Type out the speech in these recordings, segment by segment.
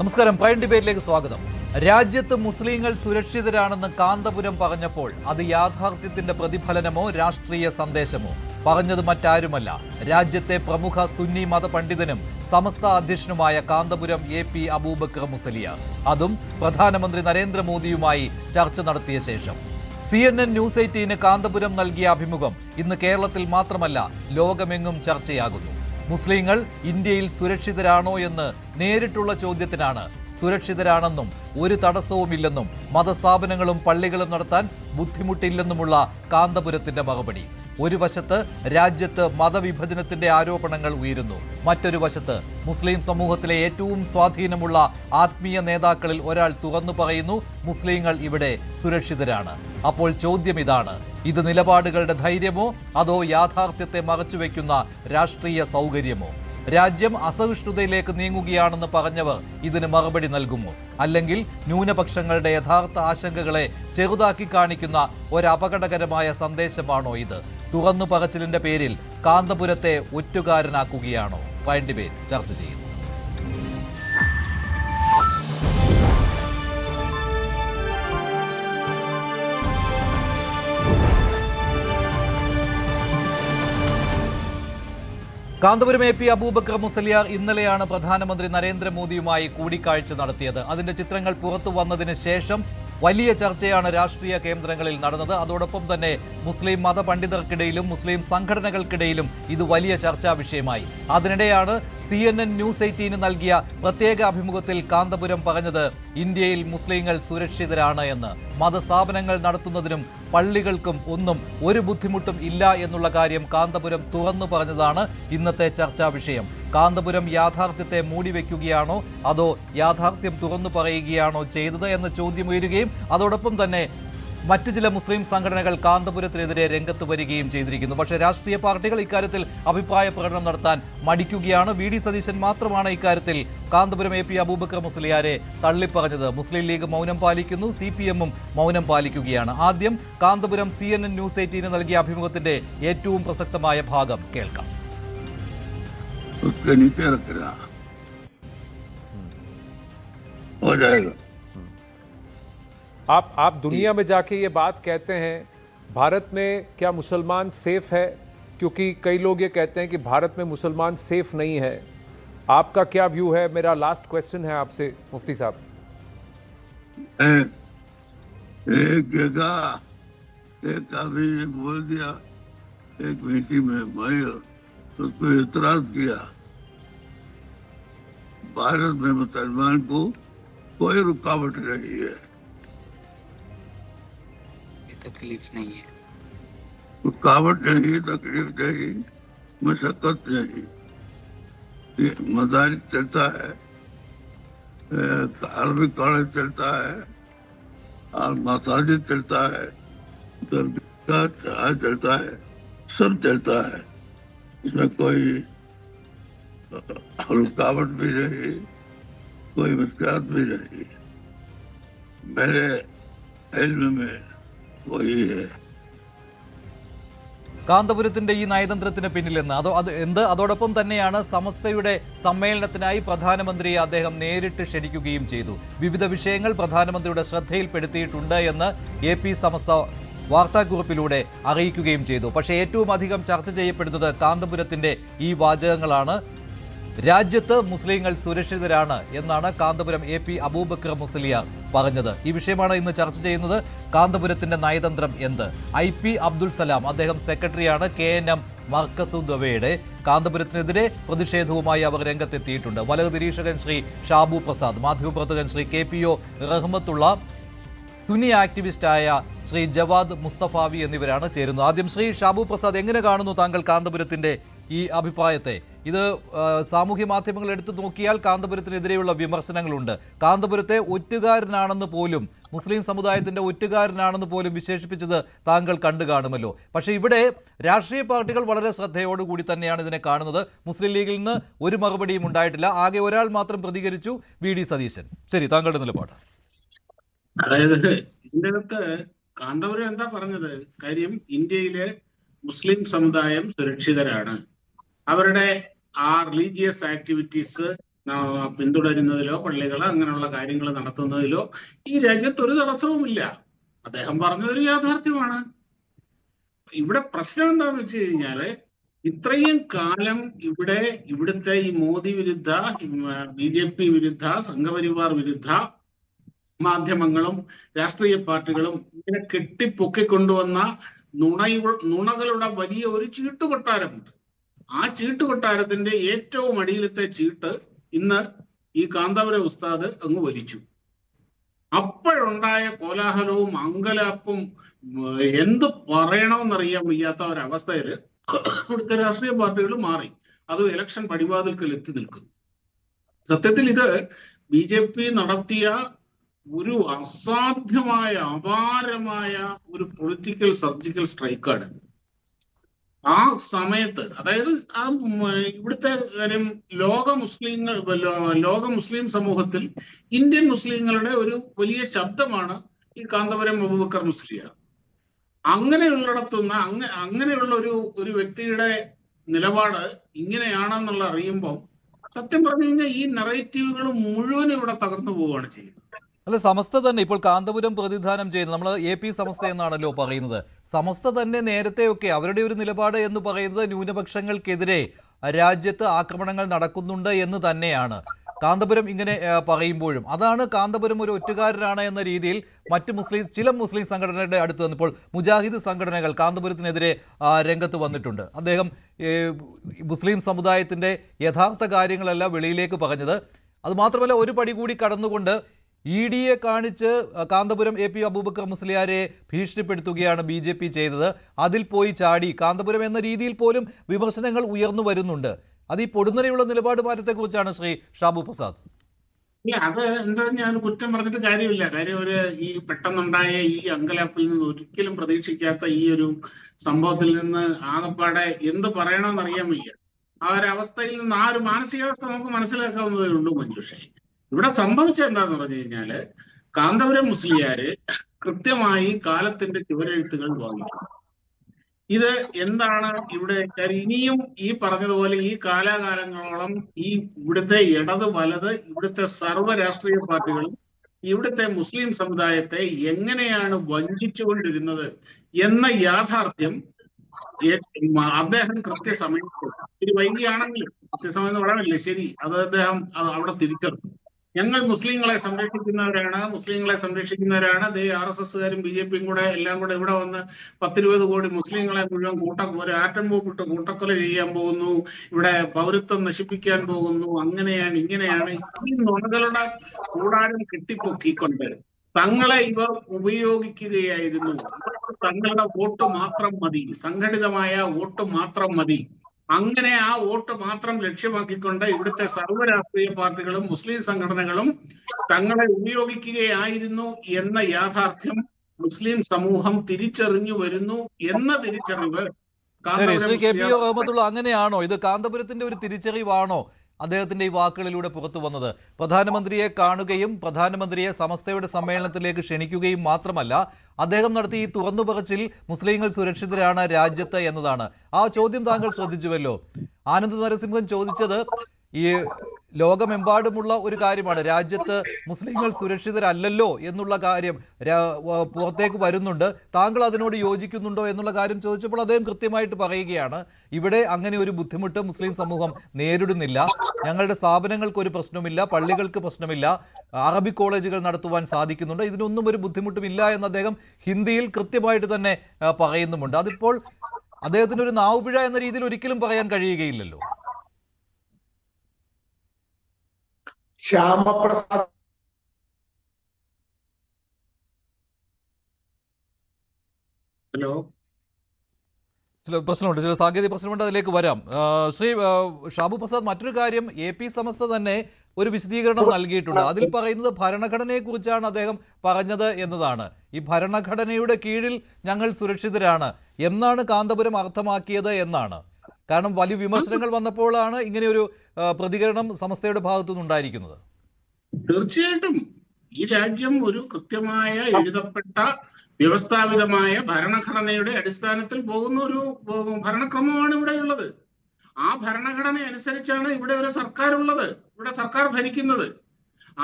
നമസ്കാരം. പ്രൈം ഡിബേറ്റിലേക്ക് സ്വാഗതം. രാജ്യത്ത് മുസ്ലിങ്ങൾ സുരക്ഷിതരാണെന്ന് കാന്തപുരം പറഞ്ഞപ്പോൾ അത് യാഥാർത്ഥ്യത്തിന്റെ പ്രതിഫലനമോ രാഷ്ട്രീയ സന്ദേശമോ? പറഞ്ഞത് മറ്റാരുമല്ല, രാജ്യത്തെ പ്രമുഖ സുന്നി മത പണ്ഡിതനും സമസ്ത അധ്യക്ഷനുമായ കാന്തപുരം AP അബൂബക്കർ മുസലിയാർ. അതും പ്രധാനമന്ത്രി നരേന്ദ്രമോദിയുമായി ചർച്ച നടത്തിയ ശേഷം. CNN ന്യൂസ് 18 കാന്തപുരം നൽകിയ അഭിമുഖം ഇന്ന് കേരളത്തിൽ മാത്രമല്ല ലോകമെങ്ങും ചർച്ചയാകുന്നു. മുസ്ലിങ്ങൾ ഇന്ത്യയിൽ സുരക്ഷിതരാണോ എന്ന് നേരിട്ടുള്ള ചോദ്യത്തിനാണ് സുരക്ഷിതരാണെന്നും ഒരു തടസ്സവുമില്ലെന്നും മതസ്ഥാപനങ്ങളും പള്ളികളും നടത്താൻ ബുദ്ധിമുട്ടില്ലെന്നുമുള്ള കാന്തപുരത്തിന്റെ മറുപടി. ഒരു വശത്ത് രാജ്യത്ത് മതവിഭജനത്തിന്റെ ആരോപണങ്ങൾ ഉയരുന്നു, മറ്റൊരു വശത്ത് മുസ്ലിം സമൂഹത്തിലെ ഏറ്റവും സ്വാധീനമുള്ള ആത്മീയ നേതാക്കളിൽ ഒരാൾ തുറന്നു പറയുന്നു, മുസ്ലിങ്ങൾ ഇവിടെ സുരക്ഷിതരാണ്. അപ്പോൾ ചോദ്യം ഇതാണ്, ഇത് നിലപാടുകളുടെ ധൈര്യമോ അതോ യാഥാർത്ഥ്യത്തെ മറച്ചുവെക്കുന്ന രാഷ്ട്രീയ സൗകര്യമോ? രാജ്യം അസഹിഷ്ണുതയിലേക്ക് നീങ്ങുകയാണെന്ന് പറഞ്ഞവർ ഇതിന് മറുപടി നൽകുമോ? അല്ലെങ്കിൽ ന്യൂനപക്ഷങ്ങളുടെ യഥാർത്ഥ ആശങ്കകളെ ചെറുതാക്കി കാണിക്കുന്ന ഒരപകടകരമായ സന്ദേശമാണോ ഇത്? തുറന്നു പറച്ചിലിന്റെ പേരിൽ കാന്തപുരത്തെ ഒറ്റുകാരനാക്കുകയാണോ? പ്രൈം ഡിബേറ്റ് ചർച്ച ചെയ്യുന്നു. കാന്തപുരം AP അബൂബക്കർ മുസലിയാർ ഇന്നലെയാണ് പ്രധാനമന്ത്രി നരേന്ദ്രമോദിയുമായി കൂടിക്കാഴ്ച നടത്തിയത്. അതിന്റെ ചിത്രങ്ങൾ പുറത്തു വന്നതിന് ശേഷം വലിയ ചർച്ചയാണ് രാഷ്ട്രീയ കേന്ദ്രങ്ങളിൽ നടന്നത്. അതോടൊപ്പം തന്നെ മുസ്ലിം മത പണ്ഡിതർക്കിടയിലും മുസ്ലിം സംഘടനകൾക്കിടയിലും ഇത് വലിയ ചർച്ചാ വിഷയമായി. അതിനിടെയാണ് CNN ന്യൂസ് 18 നൽകിയ പ്രത്യേക അഭിമുഖത്തിൽ കാന്തപുരം പറഞ്ഞത് ഇന്ത്യയിൽ മുസ്ലിങ്ങൾ സുരക്ഷിതരാണ് എന്ന്. മതസ്ഥാപനങ്ങൾ നടത്തുന്നതിനും പള്ളികൾക്കും ഒന്നും ഒരു ബുദ്ധിമുട്ടും ഇല്ല എന്നുള്ള കാര്യം കാന്തപുരം തുറന്നു പറഞ്ഞതാണ് ഇന്നത്തെ ചർച്ചാ വിഷയം. കാന്തപുരം യാഥാർത്ഥ്യത്തെ മൂടിവെക്കുകയാണോ അതോ യാഥാർത്ഥ്യം തുറന്നു പറയുകയാണോ ചെയ്തത് എന്ന ചോദ്യം ഉയരുകയും അതോടൊപ്പം തന്നെ മറ്റ് ചില മുസ്ലിം സംഘടനകൾ കാന്തപുരത്തിനെതിരെ രംഗത്ത് വരികയും ചെയ്തിരിക്കുന്നു. പക്ഷേ രാഷ്ട്രീയ പാർട്ടികൾ ഇക്കാര്യത്തിൽ അഭിപ്രായ പ്രകടനം നടത്താൻ മടിക്കുകയാണ്. VD സതീശൻ മാത്രമാണ് ഇക്കാര്യത്തിൽ കാന്തപുരം AP അബൂബക്കർ മുസലിയാരെ തള്ളിപ്പറഞ്ഞത്. മുസ്ലിം ലീഗ് മൗനം പാലിക്കുന്നു, CPM-ഉം മൗനം പാലിക്കുകയാണ്. ആദ്യം കാന്തപുരം CNN ന്യൂസ് 18 നൽകിയ അഭിമുഖത്തിന്റെ ഏറ്റവും പ്രസക്തമായ ഭാഗം കേൾക്കാം. आप दुनिया में जाके ये बात कहते हैं, भारत में क्या मुसलमान सेफ है? क्योंकि कई लोग ये कहते हैं कि भारत में मुसलमान सेफ नहीं है. आपका क्या व्यू है? मेरा लास्ट क्वेश्चन है आपसे मुफ्ती साहब. एक जगह एक आदमी ने बोल दिया एक मीटिंग में, मैं उसको इतराज किया, भारत में मुसलमान को कोई रुकावट नहीं है, तकलीफ नहीं है, रुकावट नहीं, तकलीफ नहीं, मशक्कत नहीं. मदारिस चलता है, अरबिक कॉलेज चलता है और मसाजिद चलता है, दरगाह चलता है, सब चलता है. इसमें कोई रुकावट भी नहीं, कोई मुश्किलात भी नहीं. मेरे इल्म में वही है. കാന്തപുരത്തിന്റെ ഈ നയതന്ത്രത്തിന് പിന്നിലെന്ന് അതോടൊപ്പം തന്നെയാണ് സമസ്തയുടെ സമ്മേളനത്തിനായി പ്രധാനമന്ത്രിയെ അദ്ദേഹം നേരിട്ട് ക്ഷണിക്കുകയും ചെയ്തു. വിവിധ വിഷയങ്ങൾ പ്രധാനമന്ത്രിയുടെ ശ്രദ്ധയിൽപ്പെടുത്തിയിട്ടുണ്ട് എന്ന് AP സമസ്ത വാർത്താക്കുറിപ്പിലൂടെ അറിയിക്കുകയും ചെയ്തു. പക്ഷേ ഏറ്റവും അധികം ചർച്ച ചെയ്യപ്പെടുന്നത് കാന്തപുരത്തിന്റെ ഈ വാചകങ്ങളാണ്. രാജ്യത്ത് മുസ്ലിങ്ങൾ സുരക്ഷിതരാണ് എന്നാണ് കാന്തപുരം AP അബൂബക്കർ മുസലിയാർ പറഞ്ഞത്. ഈ വിഷയമാണ് ഇന്ന് ചർച്ച ചെയ്യുന്നത്. കാന്തപുരത്തിന്റെ നയതന്ത്രം എന്ത്? IP അബ്ദുൽ സലാം, അദ്ദേഹം സെക്രട്ടറിയാണ് KNM മർക്കസുദ്ദവയുടെ. കാന്തപുരത്തിനെതിരെ പ്രതിഷേധവുമായി അവർ രംഗത്തെത്തിയിട്ടുണ്ട്. വലത് നിരീക്ഷകൻ ശ്രീ ഷാബു പ്രസാദ്, മാധ്യമപ്രവർത്തകൻ ശ്രീ KPO റഹ്മത്തുള്ള, സുന്നി ആക്ടിവിസ്റ്റായ ശ്രീ ജവാദ് മുസ്തഫാവി എന്നിവരാണ് ചേരുന്നത്. ആദ്യം ശ്രീ ഷാബു പ്രസാദ്, എങ്ങനെ കാണുന്നു താങ്കൾ കാന്തപുരത്തിന്റെ ഈ അഭിപ്രായത്തെ? ഇത് സാമൂഹ്യ മാധ്യമങ്ങൾ എടുത്തു നോക്കിയാൽ കാന്തപുരത്തിനെതിരെയുള്ള വിമർശനങ്ങളുണ്ട്. കാന്തപുരത്തെ ഒറ്റുകാരനാണെന്ന് പോലും, മുസ്ലിം സമുദായത്തിന്റെ ഒറ്റുകാരനാണെന്ന് പോലും വിശേഷിപ്പിച്ചത് താങ്കൾ കണ്ടു കാണുമല്ലോ. പക്ഷേ ഇവിടെ രാഷ്ട്രീയ പാർട്ടികൾ വളരെ ശ്രദ്ധയോടുകൂടി തന്നെയാണ് ഇതിനെ കാണുന്നത്. മുസ്ലിം ലീഗിൽ നിന്ന് ഒരു മറുപടിയും ഉണ്ടായിട്ടില്ല. ആകെ ഒരാൾ മാത്രം പ്രതികരിച്ചു, VD സതീശൻ. ശരി, താങ്കളുടെ നിലപാട്. അതായത് ഇതിനകത്ത് കാന്തപുരം എന്താ പറഞ്ഞത്? കാര്യം ഇന്ത്യയിലെ മുസ്ലിം സമുദായം സുരക്ഷിതരാണ്, അവരുടെ ആ റിലീജിയസ് ആക്ടിവിറ്റീസ് പിന്തുടരുന്നതിലോ പള്ളികൾ അങ്ങനെയുള്ള കാര്യങ്ങൾ നടത്തുന്നതിലോ ഈ രാജ്യത്ത് ഒരു തടസ്സവുമില്ല. അദ്ദേഹം പറഞ്ഞതൊരു യാഥാർത്ഥ്യമാണ്. ഇവിടെ പ്രശ്നം എന്താന്ന് വെച്ച് കഴിഞ്ഞാല് ഇത്രയും കാലം ഇവിടുത്തെ ഈ മോദി വിരുദ്ധ BJP വിരുദ്ധ സംഘപരിവാർ വിരുദ്ധ മാധ്യമങ്ങളും രാഷ്ട്രീയ പാർട്ടികളും ഇങ്ങനെ കെട്ടിപ്പൊക്കിക്കൊണ്ടുവന്ന നുണകളുടെ വലിയ ഒരു ചീട്ടുകൊട്ടാരമുണ്ട്. ആ ചീട്ടുകൊട്ടാരത്തിന്റെ ഏറ്റവും അടിയിലത്തെ ചീട്ട് ഇന്ന് ഈ കാന്തപുരം ഉസ്താദ് അങ്ങ് വലിച്ചു. അപ്പോഴുണ്ടായ കോലാഹലവും അങ്കലാപ്പും എന്ത് പറയണമെന്നറിയാൻ വയ്യാത്ത ഒരവസ്ഥയില് ഇവിടുത്തെ രാഷ്ട്രീയ പാർട്ടികൾ മാറി. അത് ഇലക്ഷൻ പടിവാതിൽക്കൽ എത്തി നിൽക്കുന്നു. സത്യത്തിൽ ഇത് BJP നടത്തിയ ഒരു അസാധ്യമായ അപാരമായ ഒരു പൊളിറ്റിക്കൽ സർജിക്കൽ സ്ട്രൈക്കാണ്. ആ സമയത്ത്, അതായത് ഇവിടുത്തെ കാര്യം ലോക മുസ്ലിം സമൂഹത്തിൽ ഇന്ത്യൻ മുസ്ലിങ്ങളുടെ ഒരു വലിയ ശബ്ദമാണ് ഈ കാന്തപുരം അബൂബക്കർ മുസ്ലിയാർ. അങ്ങനെയുള്ള ഒരു വ്യക്തിയുടെ നിലപാട് ഇങ്ങനെയാണെന്നുള്ള അറിയുമ്പോൾ സത്യം പറഞ്ഞു കഴിഞ്ഞാൽ ഈ നറേറ്റീവുകൾ മുഴുവൻ ഇവിടെ തകർന്നു പോവുകയാണ് ചെയ്യുന്നത്. അല്ല, സമസ്ത തന്നെ ഇപ്പോൾ കാന്തപുരം പ്രതിനിധാനം ചെയ്യുന്നത്, നമ്മൾ AP സമസ്ത എന്നാണല്ലോ പറയുന്നത്. സമസ്ത തന്നെ നേരത്തെയൊക്കെ അവരുടെ ഒരു നിലപാട് എന്ന് പറയുന്നത് ന്യൂനപക്ഷങ്ങൾക്കെതിരെ രാജ്യത്ത് ആക്രമണങ്ങൾ നടക്കുന്നുണ്ട് എന്ന് തന്നെയാണ്. കാന്തപുരം ഇങ്ങനെ പറയുമ്പോഴും അതാണ് കാന്തപുരം ഒരു ഒറ്റുകാരനാണ് എന്ന രീതിയിൽ ചില മുസ്ലിം സംഘടനകളുടെ അടുത്ത് വന്നപ്പോൾ മുജാഹിദ് സംഘടനകൾ കാന്തപുരത്തിനെതിരെ രംഗത്ത് വന്നിട്ടുണ്ട്. അദ്ദേഹം മുസ്ലിം സമുദായത്തിൻ്റെ യഥാർത്ഥ കാര്യങ്ങളല്ല വെളിയിലേക്ക് പറഞ്ഞത്. അതുമാത്രമല്ല, ഒരു പടി കൂടി കടന്നുകൊണ്ട് ED കാണിച്ച് കാന്തപുരം AP അബൂബക്കർ മുസ്ലിയാരെ ഭീഷണിപ്പെടുത്തുകയാണ് BJP ചെയ്തത്. അതിൽ പോയി ചാടി കാന്തപുരം എന്ന രീതിയിൽ പോലും വിമർശനങ്ങൾ ഉയർന്നു വരുന്നുണ്ട്. അത് ഈ പൊടുന്നനെയുള്ള നിലപാട് മാറ്റത്തെക്കുറിച്ചാണ് ശ്രീ ഷാബു പ്രസാദ്. ഇല്ല, അത് എന്താ ഞാൻ കുറ്റം പറഞ്ഞിട്ട് കാര്യമില്ല. കാര്യം ഈ പെട്ടെന്നുണ്ടായ ഈ അങ്കലാപ്പിൽ നിന്ന് ഒരിക്കലും പ്രതീക്ഷിക്കാത്ത ഈ ഒരു സംഭവത്തിൽ നിന്ന് ആകപ്പാടെ എന്ത് പറയണമെന്ന് അറിയാൻ വയ്യ. ആ ഒരു അവസ്ഥയിൽ നിന്ന് ആ ഒരു മാനസികാവസ്ഥ നമുക്ക് മനസ്സിലാക്കാവുന്നതേ ഉള്ളൂ മഞ്ജുഷേ. ഇവിടെ സംഭവിച്ചത് എന്താന്ന് പറഞ്ഞു കഴിഞ്ഞാല് കാന്തപുരം മുസ്ലിയാര് കൃത്യമായി കാലത്തിന്റെ ചുവരെഴുത്തുകൾ വാങ്ങിക്കും. ഇത് എന്താണ് ഇവിടെ ഇനിയും ഈ പറഞ്ഞതുപോലെ ഈ കാലാകാലങ്ങളോളം ഈ ഇവിടുത്തെ ഇടത് വലത് ഇവിടുത്തെ സർവ്വ രാഷ്ട്രീയ പാർട്ടികളും ഇവിടുത്തെ മുസ്ലിം സമുദായത്തെ എങ്ങനെയാണ് വഞ്ചിച്ചുകൊണ്ടിരുന്നത് എന്ന യാഥാർത്ഥ്യം അദ്ദേഹം കൃത്യസമയത്ത്, ഒരു വൈകിയാണെങ്കിലും കൃത്യസമയം എന്ന് പറയാനില്ലേ, ശരി, അത് അദ്ദേഹം അവിടെ തിരിച്ചറിഞ്ഞു. ഞങ്ങൾ മുസ്ലിങ്ങളെ സംരക്ഷിക്കുന്നവരാണ്. RSSകാരും BJPയും കൂടെ എല്ലാം കൂടെ ഇവിടെ വന്ന് 10-20 കോടി മുസ്ലിങ്ങളെ മുഴുവൻ ഒരു ആറ്റം ബോംബിട്ട് കൂട്ടക്കൊല ചെയ്യാൻ പോകുന്നു, ഇവിടെ പൗരത്വം നശിപ്പിക്കാൻ പോകുന്നു, അങ്ങനെയാണ് ഇങ്ങനെയാണ്. ഈ നുണകളുടെ കൂടാരം കെട്ടിപ്പൊക്കിക്കൊണ്ട് തങ്ങളെ ഇവർ ഉപയോഗിക്കുകയായിരുന്നു. തങ്ങളുടെ വോട്ട് മാത്രം മതി, സംഘടിതമായ വോട്ട് മാത്രം മതി. അങ്ങനെ ആ വോട്ട് മാത്രം ലക്ഷ്യമാക്കിക്കൊണ്ട് ഇവിടുത്തെ സർവ്വ രാഷ്ട്രീയ പാർട്ടികളും മുസ്ലിം സംഘടനകളും തങ്ങളെ ഉപയോഗിക്കുകയായിരുന്നു എന്ന യാഥാർത്ഥ്യം മുസ്ലിം സമൂഹം തിരിച്ചറിഞ്ഞു വരുന്നു എന്ന തിരിച്ചറിവ് ശ്രീ KP അഹമ്മദുള്ള, അങ്ങനെയാണോ? ഇത് കാന്തപുരത്തിന്റെ ഒരു തിരിച്ചറിവാണോ അദ്ദേഹത്തിന്റെ ഈ വാക്കുകളിലൂടെ പുറത്തു വന്നത്? പ്രധാനമന്ത്രിയെ കാണുകയും പ്രധാനമന്ത്രിയെ സമസ്തയുടെ സമ്മേളനത്തിലേക്ക് ക്ഷണിക്കുകയും മാത്രമല്ല, അദ്ദേഹം നടത്തിയ ഈ തുറന്നു പറച്ചിൽ മുസ്ലിങ്ങൾ സുരക്ഷിതരാണ് രാജ്യത്ത് എന്നതാണ്. ആ ചോദ്യം താങ്കൾ ശ്രദ്ധിച്ചുവല്ലോ. ആനന്ദ് നരസിംഹൻ ചോദിച്ചത് ഈ ലോകമെമ്പാടുമുള്ള ഒരു കാര്യമാണ്, രാജ്യത്ത് മുസ്ലിങ്ങൾ സുരക്ഷിതരല്ലല്ലോ എന്നുള്ള കാര്യം പുറത്തേക്ക് വരുന്നുണ്ട്, താങ്കൾ അതിനോട് യോജിക്കുന്നുണ്ടോ എന്നുള്ള കാര്യം ചോദിച്ചപ്പോൾ അദ്ദേഹം കൃത്യമായിട്ട് പറയുകയാണ്, ഇവിടെ അങ്ങനെ ഒരു ബുദ്ധിമുട്ട് മുസ്ലിം സമൂഹം നേരിടുന്നില്ല, ഞങ്ങളുടെ സ്ഥാപനങ്ങൾക്ക് ഒരു പ്രശ്നമില്ല, പള്ളികൾക്ക് പ്രശ്നമില്ല, അറബി കോളേജുകൾ നടത്തുവാൻ സാധിക്കുന്നുണ്ട്, ഇതിനൊന്നും ഒരു ബുദ്ധിമുട്ടുമില്ല എന്ന് അദ്ദേഹം ഹിന്ദിയിൽ കൃത്യമായിട്ട് തന്നെ പറയുന്നുമുണ്ട്. അതിപ്പോൾ അദ്ദേഹത്തിന് ഒരു നാവുപിഴ എന്ന രീതിയിൽ ഒരിക്കലും പറയാൻ കഴിയുകയില്ലല്ലോ. ശ്യാമപ്രസാദ് ഹലോ, ചില പ്രശ്നമുണ്ട്, ചില സാങ്കേതിക പ്രശ്നമുണ്ട്, അതിലേക്ക് വരാം. ശ്രീ ഷാബു പ്രസാദ്, മറ്റൊരു കാര്യം, AP സമസ്ത തന്നെ ഒരു വിശദീകരണം നൽകിയിട്ടുണ്ട്. അതിൽ പറയുന്നത് ഭരണഘടനയെക്കുറിച്ചാണ് അദ്ദേഹം പറഞ്ഞത് എന്നതാണ്. ഈ ഭരണഘടനയുടെ കീഴിൽ ഞങ്ങൾ സുരക്ഷിതരാണ് എന്നാണ് കാന്തപുരം അർത്ഥമാക്കിയത് എന്നാണ്. കാരണം വലിയ വിമർശനങ്ങൾ വന്നപ്പോഴാണ് ഇങ്ങനെയൊരു പ്രതികരണം സമസ്തയുടെ ഭാഗത്തുനിന്നുണ്ടായിരിക്കുന്നത്. തീർച്ചയായിട്ടും ഈ രാജ്യം ഒരു കൃത്യമായ എഴുതപ്പെട്ട വ്യവസ്ഥാപിതമായ ഭരണഘടനയുടെ അടിസ്ഥാനത്തിൽ പോകുന്ന ഒരു ഭരണക്രമമാണ് ഇവിടെ ഉള്ളത്. ആ ഭരണഘടന അനുസരിച്ചാണ് ഇവിടെ ഒരു സർക്കാർ ഉള്ളത്. ഇവിടെ സർക്കാർ ഭരിക്കുന്നത്.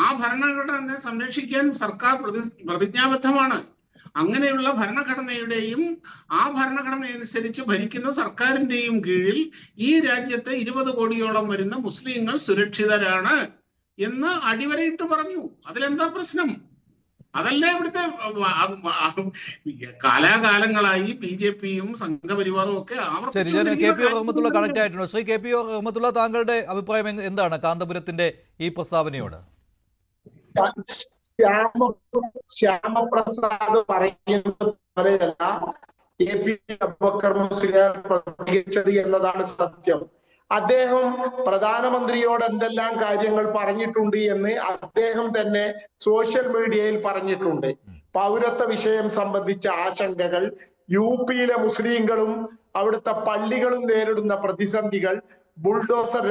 ആ ഭരണഘടന സംരക്ഷിക്കാൻ സർക്കാർ പ്രതിജ്ഞാബദ്ധമാണ്. അങ്ങനെയുള്ള ഭരണഘടനയുടെയും ആ ഭരണഘടന അനുസരിച്ച് ഭരിക്കുന്ന സർക്കാരിന്റെയും കീഴിൽ ഈ രാജ്യത്തെ 20 കോടിയോളം വരുന്ന മുസ്ലിങ്ങൾ സുരക്ഷിതരാണ് എന്ന് അടിവരയിട്ട് പറഞ്ഞു. അതിലെന്താ പ്രശ്നം? അതല്ലേ ഇവിടുത്തെ കാലാകാലങ്ങളായി BJP-യും സംഘപരിവാറും ഒക്കെ കണക്ട് ആയിട്ടുണ്ട്. ശ്രീ KP റഹ്മത്തുള്ള, താങ്കളുടെ അഭിപ്രായം എന്താണ് കാന്തപുരത്തിന്റെ ഈ പ്രസ്താവനയോട്? ശ്യാമപ്രസാദ് പറയുന്നത് പോലെയല്ല APJ അബൂബക്കർ മുസ്ലിയാർ പ്രതികരിച്ചത് എന്നതാണ് സത്യം. അദ്ദേഹം പ്രധാനമന്ത്രിയോട് എന്തെല്ലാം കാര്യങ്ങൾ പറഞ്ഞിട്ടുണ്ട് എന്ന് അദ്ദേഹം തന്നെ സോഷ്യൽ മീഡിയയിൽ പറഞ്ഞിട്ടുണ്ട്. പൗരത്വ വിഷയം സംബന്ധിച്ച ആശങ്കകൾ, UP-യിലെ മുസ്ലിങ്ങളും അവിടുത്തെ പള്ളികളും നേരിടുന്ന പ്രതിസന്ധികൾ, ബുൾഡോസർ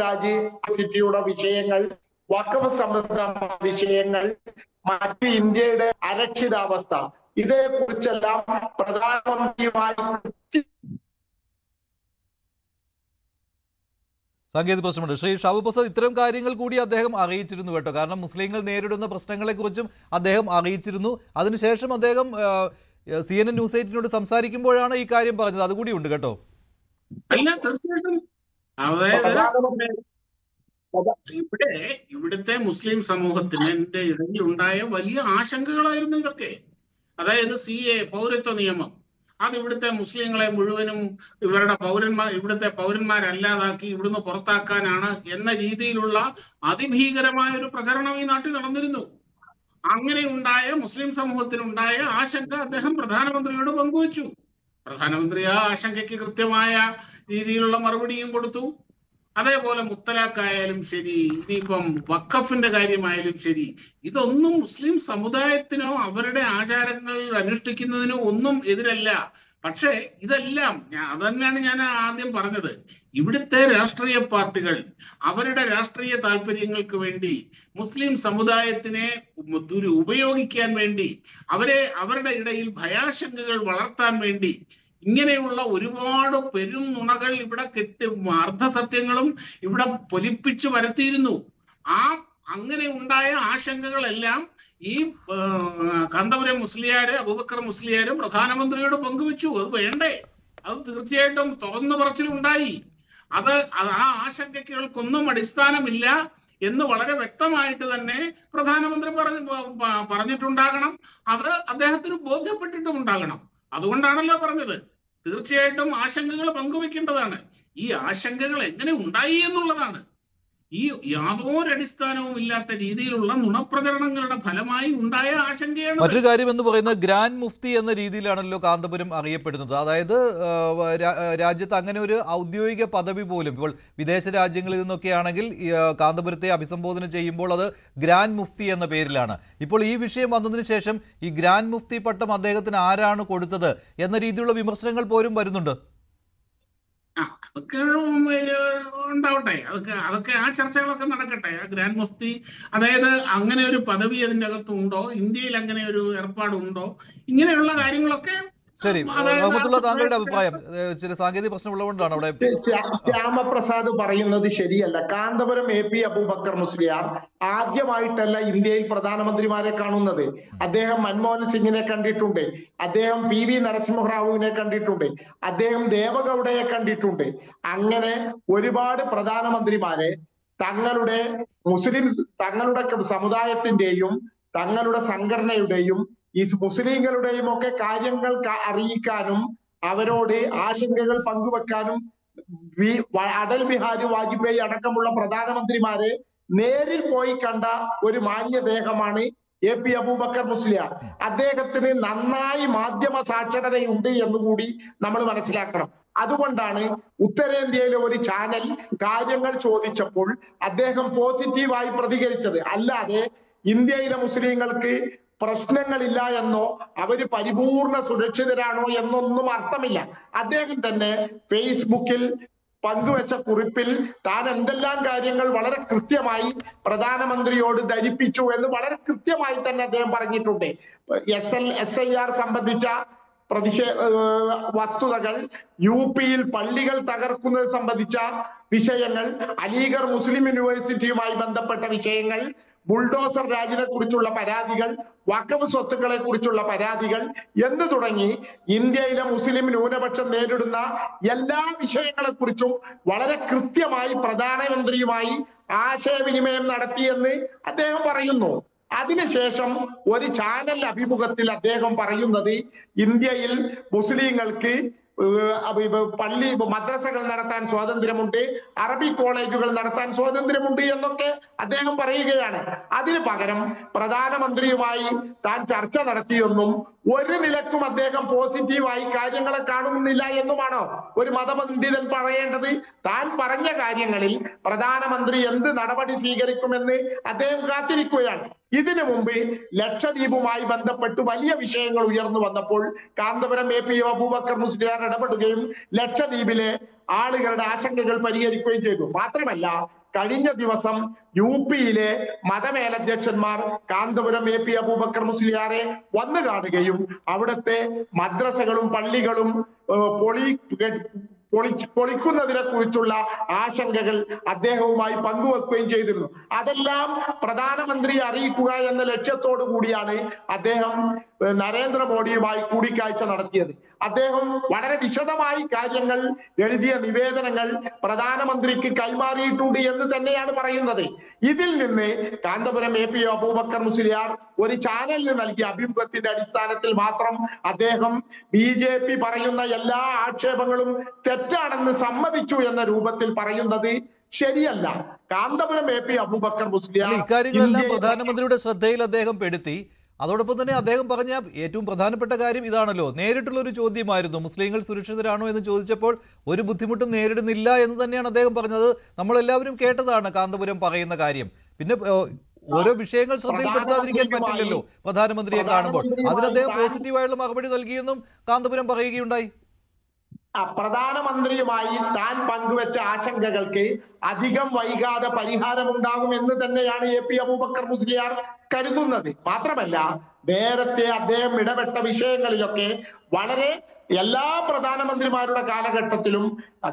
സിറ്റിയുടെ വിഷയങ്ങൾ, വഖഫ് സംബന്ധമായ വിഷയങ്ങൾ, മറ്റ് ഇന്ത്യയുടെ അരക്ഷിതാവസ്ഥ, ഇതേക്കുറിച്ചെല്ലാം പ്രധാനമന്ത്രിയുമായി സാങ്കേതിക പ്രശ്നമുണ്ട്. ശ്രീ ഷാബു പ്രസാദ്, ഇത്തരം കാര്യങ്ങൾ കൂടി അദ്ദേഹം അറിയിച്ചിരുന്നു കേട്ടോ. കാരണം മുസ്ലിങ്ങൾ നേരിടുന്ന പ്രശ്നങ്ങളെക്കുറിച്ചും അദ്ദേഹം അറിയിച്ചിരുന്നു. അതിനുശേഷം അദ്ദേഹം CNN ന്യൂസ് 8-നോട് സംസാരിക്കുമ്പോഴാണ് ഈ കാര്യം പറഞ്ഞത്. അതുകൂടി ഉണ്ട് കേട്ടോ. അല്ല, തീർച്ചയായിട്ടും. അതായത് ഇവിടുത്തെ മുസ്ലിം സമൂഹത്തിന് ഇടയിൽ ഉണ്ടായ വലിയ ആശങ്കകളായിരുന്നു ഇതൊക്കെ. അതായത് CA പൗരത്വ നിയമം, അത് ഇവിടുത്തെ മുസ്ലിങ്ങളെ മുഴുവനും ഇവിടുത്തെ പൗരന്മാരല്ലാതാക്കി ഇവിടുന്ന് പുറത്താക്കാനാണ് എന്ന രീതിയിലുള്ള അതിഭീകരമായ ഒരു പ്രചരണം ഈ നാട്ടിൽ നടന്നിരുന്നു. അങ്ങനെ ഉണ്ടായ മുസ്ലിം സമൂഹത്തിനുണ്ടായ ആശങ്ക അദ്ദേഹം പ്രധാനമന്ത്രിയോട് പങ്കുവച്ചു. പ്രധാനമന്ത്രി ആ ആശങ്കയ്ക്ക് കൃത്യമായ രീതിയിലുള്ള മറുപടിയും കൊടുത്തു. അതേപോലെ മുത്തലാഖായാലും ശരി, ഇനിയിപ്പം വഖഫിന്റെ കാര്യമായാലും ശരി, ഇതൊന്നും മുസ്ലിം സമുദായത്തിനോ അവരുടെ ആചാരങ്ങൾ അനുഷ്ഠിക്കുന്നതിനോ ഒന്നും എതിരല്ല. പക്ഷേ ഇതെല്ലാം അതന്നെയാണ് ഞാൻ ആദ്യം പറഞ്ഞത്. ഇവിടുത്തെ രാഷ്ട്രീയ പാർട്ടികൾ അവരുടെ രാഷ്ട്രീയ താല്പര്യങ്ങൾക്ക് വേണ്ടി മുസ്ലിം സമുദായത്തിനെ ഉപയോഗിക്കാൻ വേണ്ടി, അവരുടെ ഇടയിൽ ഭയാശങ്കകൾ വളർത്താൻ വേണ്ടി ഇങ്ങനെയുള്ള ഒരുപാട് പെരും നുണകൾ ഇവിടെ അർദ്ധസത്യങ്ങളും ഇവിടെ പൊലിപ്പിച്ചു വരുത്തിയിരുന്നു. അങ്ങനെ ഉണ്ടായ ആശങ്കകളെല്ലാം ഈ കാന്തപുരം മുസ്ലിയാര്, അബൂബക്കർ മുസ്ലിയാര് പ്രധാനമന്ത്രിയോട് പങ്കുവെച്ചു. അത് വേണ്ടേ? അത് തീർച്ചയായിട്ടും തുറന്നു പറച്ചിലുണ്ടായി. ആ ആശങ്കകൾക്കൊന്നും അടിസ്ഥാനമില്ല എന്ന് വളരെ വ്യക്തമായിട്ട് തന്നെ പ്രധാനമന്ത്രി പറഞ്ഞിട്ടുണ്ടാകണം. അത് അദ്ദേഹത്തിന് ബോധ്യപ്പെട്ടിട്ടും ഉണ്ടാകണം. അതുകൊണ്ടാണല്ലോ പറഞ്ഞത്. തീർച്ചയായിട്ടും ആശങ്കകൾ പങ്കുവെക്കേണ്ടതാണ്. ഈ ആശങ്കകൾ എങ്ങനെ ഉണ്ടായി എന്നുള്ളതാണ്. ഈ യാതൊരു അടിസ്ഥാനവും ഇല്ലാത്ത രീതിയിലുള്ള നുണപ്രചരണങ്ങളുടെ ഫലമായി ഉണ്ടായ ആശങ്കയാണ്. മറ്റൊരു കാര്യം എന്ന് പറയുന്നത് ഗ്രാൻഡ് മുഫ്തി എന്ന രീതിയിലാണല്ലോ കാന്തപുരം അറിയപ്പെടുന്നത്. അതായത് രാജ്യത്ത് അങ്ങനെ ഒരു ഔദ്യോഗിക പദവി പോലും ഇപ്പോൾ വിദേശ രാജ്യങ്ങളിൽ നിന്നൊക്കെ ആണെങ്കിൽ കാന്തപുരത്തെ അഭിസംബോധന ചെയ്യുമ്പോൾ അത് ഗ്രാൻഡ് മുഫ്തി എന്ന പേരിലാണ്. ഇപ്പോൾ ഈ വിഷയം വന്നതിന് ശേഷം ഈ ഗ്രാൻഡ് മുഫ്തി പട്ടം അദ്ദേഹത്തിന് ആരാണ് കൊടുത്തത് എന്ന രീതിയിലുള്ള വിമർശനങ്ങൾ പോലും വരുന്നുണ്ട്. അതൊക്കെ ഉണ്ടാവട്ടെ, അതൊക്കെ ആ ചർച്ചകളൊക്കെ നടക്കട്ടെ. ആ ഗ്രാൻഡ് മുഫ്തി, അതായത് അങ്ങനെ ഒരു പദവി അതിൻ്റെ അകത്തുണ്ടോ, ഇന്ത്യയിൽ അങ്ങനെ ഒരു ഏർപ്പാടുണ്ടോ, ഇങ്ങനെയുള്ള കാര്യങ്ങളൊക്കെ. ശരി, താങ്കളുടെ അഭിപ്രായം? ചില സാങ്കേതിക പ്രശ്നമുള്ളതുകൊണ്ടാണ് അവിടെ. ശ്യാമപ്രസാദ് പറയുന്നത് ശരിയല്ല. കാന്തപുരം AP അബൂബക്കർ മുസ്ലിയാർ ആദ്യമായിട്ടല്ല ഇന്ത്യയിൽ പ്രധാനമന്ത്രിമാരെ കാണുന്നത്. അദ്ദേഹം മൻമോഹൻ സിംഗിനെ കണ്ടിട്ടുണ്ട്, അദ്ദേഹം PV നരസിംഹറാവുവിനെ കണ്ടിട്ടുണ്ട്, അദ്ദേഹം ദേവഗൌഡയെ കണ്ടിട്ടുണ്ട്. അങ്ങനെ ഒരുപാട് പ്രധാനമന്ത്രിമാരെ തങ്ങളുടെ സമുദായത്തിന്റെയും തങ്ങളുടെ സംഘടനയുടെയും ഈ മുസ്ലിങ്ങളുടെയും ഒക്കെ കാര്യങ്ങൾ അറിയിക്കാനും അവരോട് ആശങ്കകൾ പങ്കുവെക്കാനും അടൽ ബിഹാരി വാജ്പേയി അടക്കമുള്ള പ്രധാനമന്ത്രിമാരെ നേരിൽ പോയി കണ്ട ഒരു മാന്യദേഹമാണ് AP അബൂബക്കർ മുസ്ലിയാർ. അദ്ദേഹത്തിന് നന്നായി മാധ്യമ സാക്ഷരതയുണ്ട് എന്നുകൂടി നമ്മൾ മനസ്സിലാക്കണം. അതുകൊണ്ടാണ് ഉത്തരേന്ത്യയിലെ ഒരു ചാനൽ കാര്യങ്ങൾ ചോദിച്ചപ്പോൾ അദ്ദേഹം പോസിറ്റീവായി പ്രതികരിച്ചത്. അല്ലാതെ ഇന്ത്യയിലെ മുസ്ലിങ്ങൾക്ക് പ്രശ്നങ്ങളില്ല എന്നോ അവര് പരിപൂർണ സുരക്ഷിതരാണോ എന്നൊന്നും അർത്ഥമില്ല. അദ്ദേഹം തന്നെ ഫേസ്ബുക്കിൽ പങ്കുവെച്ച കുറിപ്പിൽ താൻ എന്തെല്ലാം കാര്യങ്ങൾ വളരെ കൃത്യമായി പ്രധാനമന്ത്രിയോട് ധരിപ്പിച്ചു എന്ന് വളരെ കൃത്യമായി തന്നെ അദ്ദേഹം പറഞ്ഞിട്ടുണ്ട്. SIR സംബന്ധിച്ച വസ്തുതകൾ, UP-യിൽ പള്ളികൾ തകർക്കുന്നത് സംബന്ധിച്ച വിഷയങ്ങൾ, അലിഗർ മുസ്ലിം യൂണിവേഴ്സിറ്റിയുമായി ബന്ധപ്പെട്ട വിഷയങ്ങൾ, ബുൾഡോസർ രാജിനെ കുറിച്ചുള്ള പരാതികൾ, വഖഫ് സ്വത്തുക്കളെ കുറിച്ചുള്ള പരാതികൾ എന്ന് തുടങ്ങി ഇന്ത്യയിലെ മുസ്ലിം ന്യൂനപക്ഷം നേരിടുന്ന എല്ലാ വിഷയങ്ങളെ കുറിച്ചും വളരെ കൃത്യമായി പ്രധാനമന്ത്രിയുമായി ആശയവിനിമയം നടത്തിയെന്ന് അദ്ദേഹം പറയുന്നു. അതിനുശേഷം ഒരു ചാനൽ അഭിമുഖത്തിൽ അദ്ദേഹം പറയുന്നത് ഇന്ത്യയിൽ മുസ്ലിങ്ങൾക്ക് പള്ളി മദ്രസകൾ നടത്താൻ സ്വാതന്ത്ര്യമുണ്ട്, അറബി കോളേജുകൾ നടത്താൻ സ്വാതന്ത്ര്യമുണ്ട് എന്നൊക്കെ അദ്ദേഹം പറയുകയാണ്. അതിനു പകരം പ്രധാനമന്ത്രിയുമായി താൻ ചർച്ച നടത്തിയെന്നും ഒരു നിലക്കും അദ്ദേഹം പോസിറ്റീവായി കാര്യങ്ങളെ കാണുന്നില്ല എന്നുമാണോ ഒരു മതപണ്ഡിതൻ പറയേണ്ടത്? താൻ പറഞ്ഞ കാര്യങ്ങളിൽ പ്രധാനമന്ത്രി എന്ത് നടപടി സ്വീകരിക്കുമെന്ന് അദ്ദേഹം കാത്തിരിക്കുകയാണ്. ഇതിനു മുമ്പ് ലക്ഷദ്വീപുമായി ബന്ധപ്പെട്ട് വലിയ വിഷയങ്ങൾ ഉയർന്നു വന്നപ്പോൾ കാന്തപുരം AP അബൂബക്കർ മുസ്ലിയാർ ഇടപെടുകയും ലക്ഷദ്വീപിലെ ആളുകളുടെ ആശങ്കകൾ പരിഹരിക്കുകയും ചെയ്തു. മാത്രമല്ല, കഴിഞ്ഞ ദിവസം UP-യിലെ മതമേലധ്യക്ഷന്മാർ കാന്തപുരം AP അബൂബക്കർ മുസ്ലിയാരെ വന്നു കാണുകയും അവിടുത്തെ മദ്രസകളും പള്ളികളും പൊളിക്കുന്നതിനെ കുറിച്ചുള്ള ആശങ്കകൾ അദ്ദേഹവുമായി പങ്കുവെക്കുകയും ചെയ്തിരുന്നു. അതെല്ലാം പ്രധാനമന്ത്രിയെ അറിയിക്കുക എന്ന ലക്ഷ്യത്തോടു കൂടിയാണ് അദ്ദേഹം നരേന്ദ്രമോദിയുമായി കൂടിക്കാഴ്ച നടത്തിയത്. അദ്ദേഹം വളരെ വിശദമായി കാര്യങ്ങൾ എഴുതിയ നിവേദനങ്ങൾ പ്രധാനമന്ത്രിക്ക് കൈമാറിയിട്ടുണ്ട് എന്ന് തന്നെയാണ് പറയുന്നത്. ഇതിൽ നിന്ന് കാന്തപുരം AP അബൂബക്കർ മുസ്ലിയാർ ഒരു ചാനലിന് നൽകിയ അഭിമുഖത്തിന്റെ അടിസ്ഥാനത്തിൽ മാത്രം അദ്ദേഹം BJP പറയുന്ന എല്ലാ ആക്ഷേപങ്ങളും തെറ്റാണെന്ന് സമ്മതിച്ചു എന്ന രൂപത്തിൽ പറയുന്നത് ശരിയല്ല. കാന്തപുരം AP അബൂബക്കർ മുസ്ലിയാർ ഇക്കാര്യങ്ങളെല്ലാം പ്രധാനമന്ത്രിയുടെ ശ്രദ്ധയിൽ അദ്ദേഹം പെടുത്തി. അതോടൊപ്പം തന്നെ അദ്ദേഹം പറഞ്ഞ ഏറ്റവും പ്രധാനപ്പെട്ട കാര്യം ഇതാണല്ലോ, നേരിട്ടുള്ള ഒരു ചോദ്യമായിരുന്നു, മുസ്ലിങ്ങൾ സുരക്ഷിതരാണോ എന്ന് ചോദിച്ചപ്പോൾ ഒരു ബുദ്ധിമുട്ടും നേരിടുന്നില്ല എന്ന് തന്നെയാണ് അദ്ദേഹം പറഞ്ഞത്. നമ്മളെല്ലാവരും കേട്ടതാണ് കാന്തപുരം പറയുന്ന കാര്യം. പിന്നെ ഓരോ വിഷയങ്ങൾ ശ്രദ്ധയിൽപ്പെടുത്താതിരിക്കാൻ പറ്റില്ലല്ലോ പ്രധാനമന്ത്രിയെ കാണുമ്പോൾ. അതിന് അദ്ദേഹം പോസിറ്റീവായുള്ള മറുപടി നൽകിയെന്നും കാന്തപുരം പറയുകയുണ്ടായി. പ്രധാനമന്ത്രിയുമായി താൻ പങ്കുവെച്ച ആശങ്കകൾക്ക് അധികം വൈകാതെ പരിഹാരമുണ്ടാകുമെന്ന് തന്നെയാണ് AP അബൂബക്കർ മുസ്ലിയാർ കരുതുന്നത്. മാത്രമല്ല, നേരത്തെ അദ്ദേഹം ഇടപെട്ട വിഷയങ്ങളിലൊക്കെ വളരെ എല്ലാ പ്രധാനമന്ത്രിമാരുടെ കാലഘട്ടത്തിലും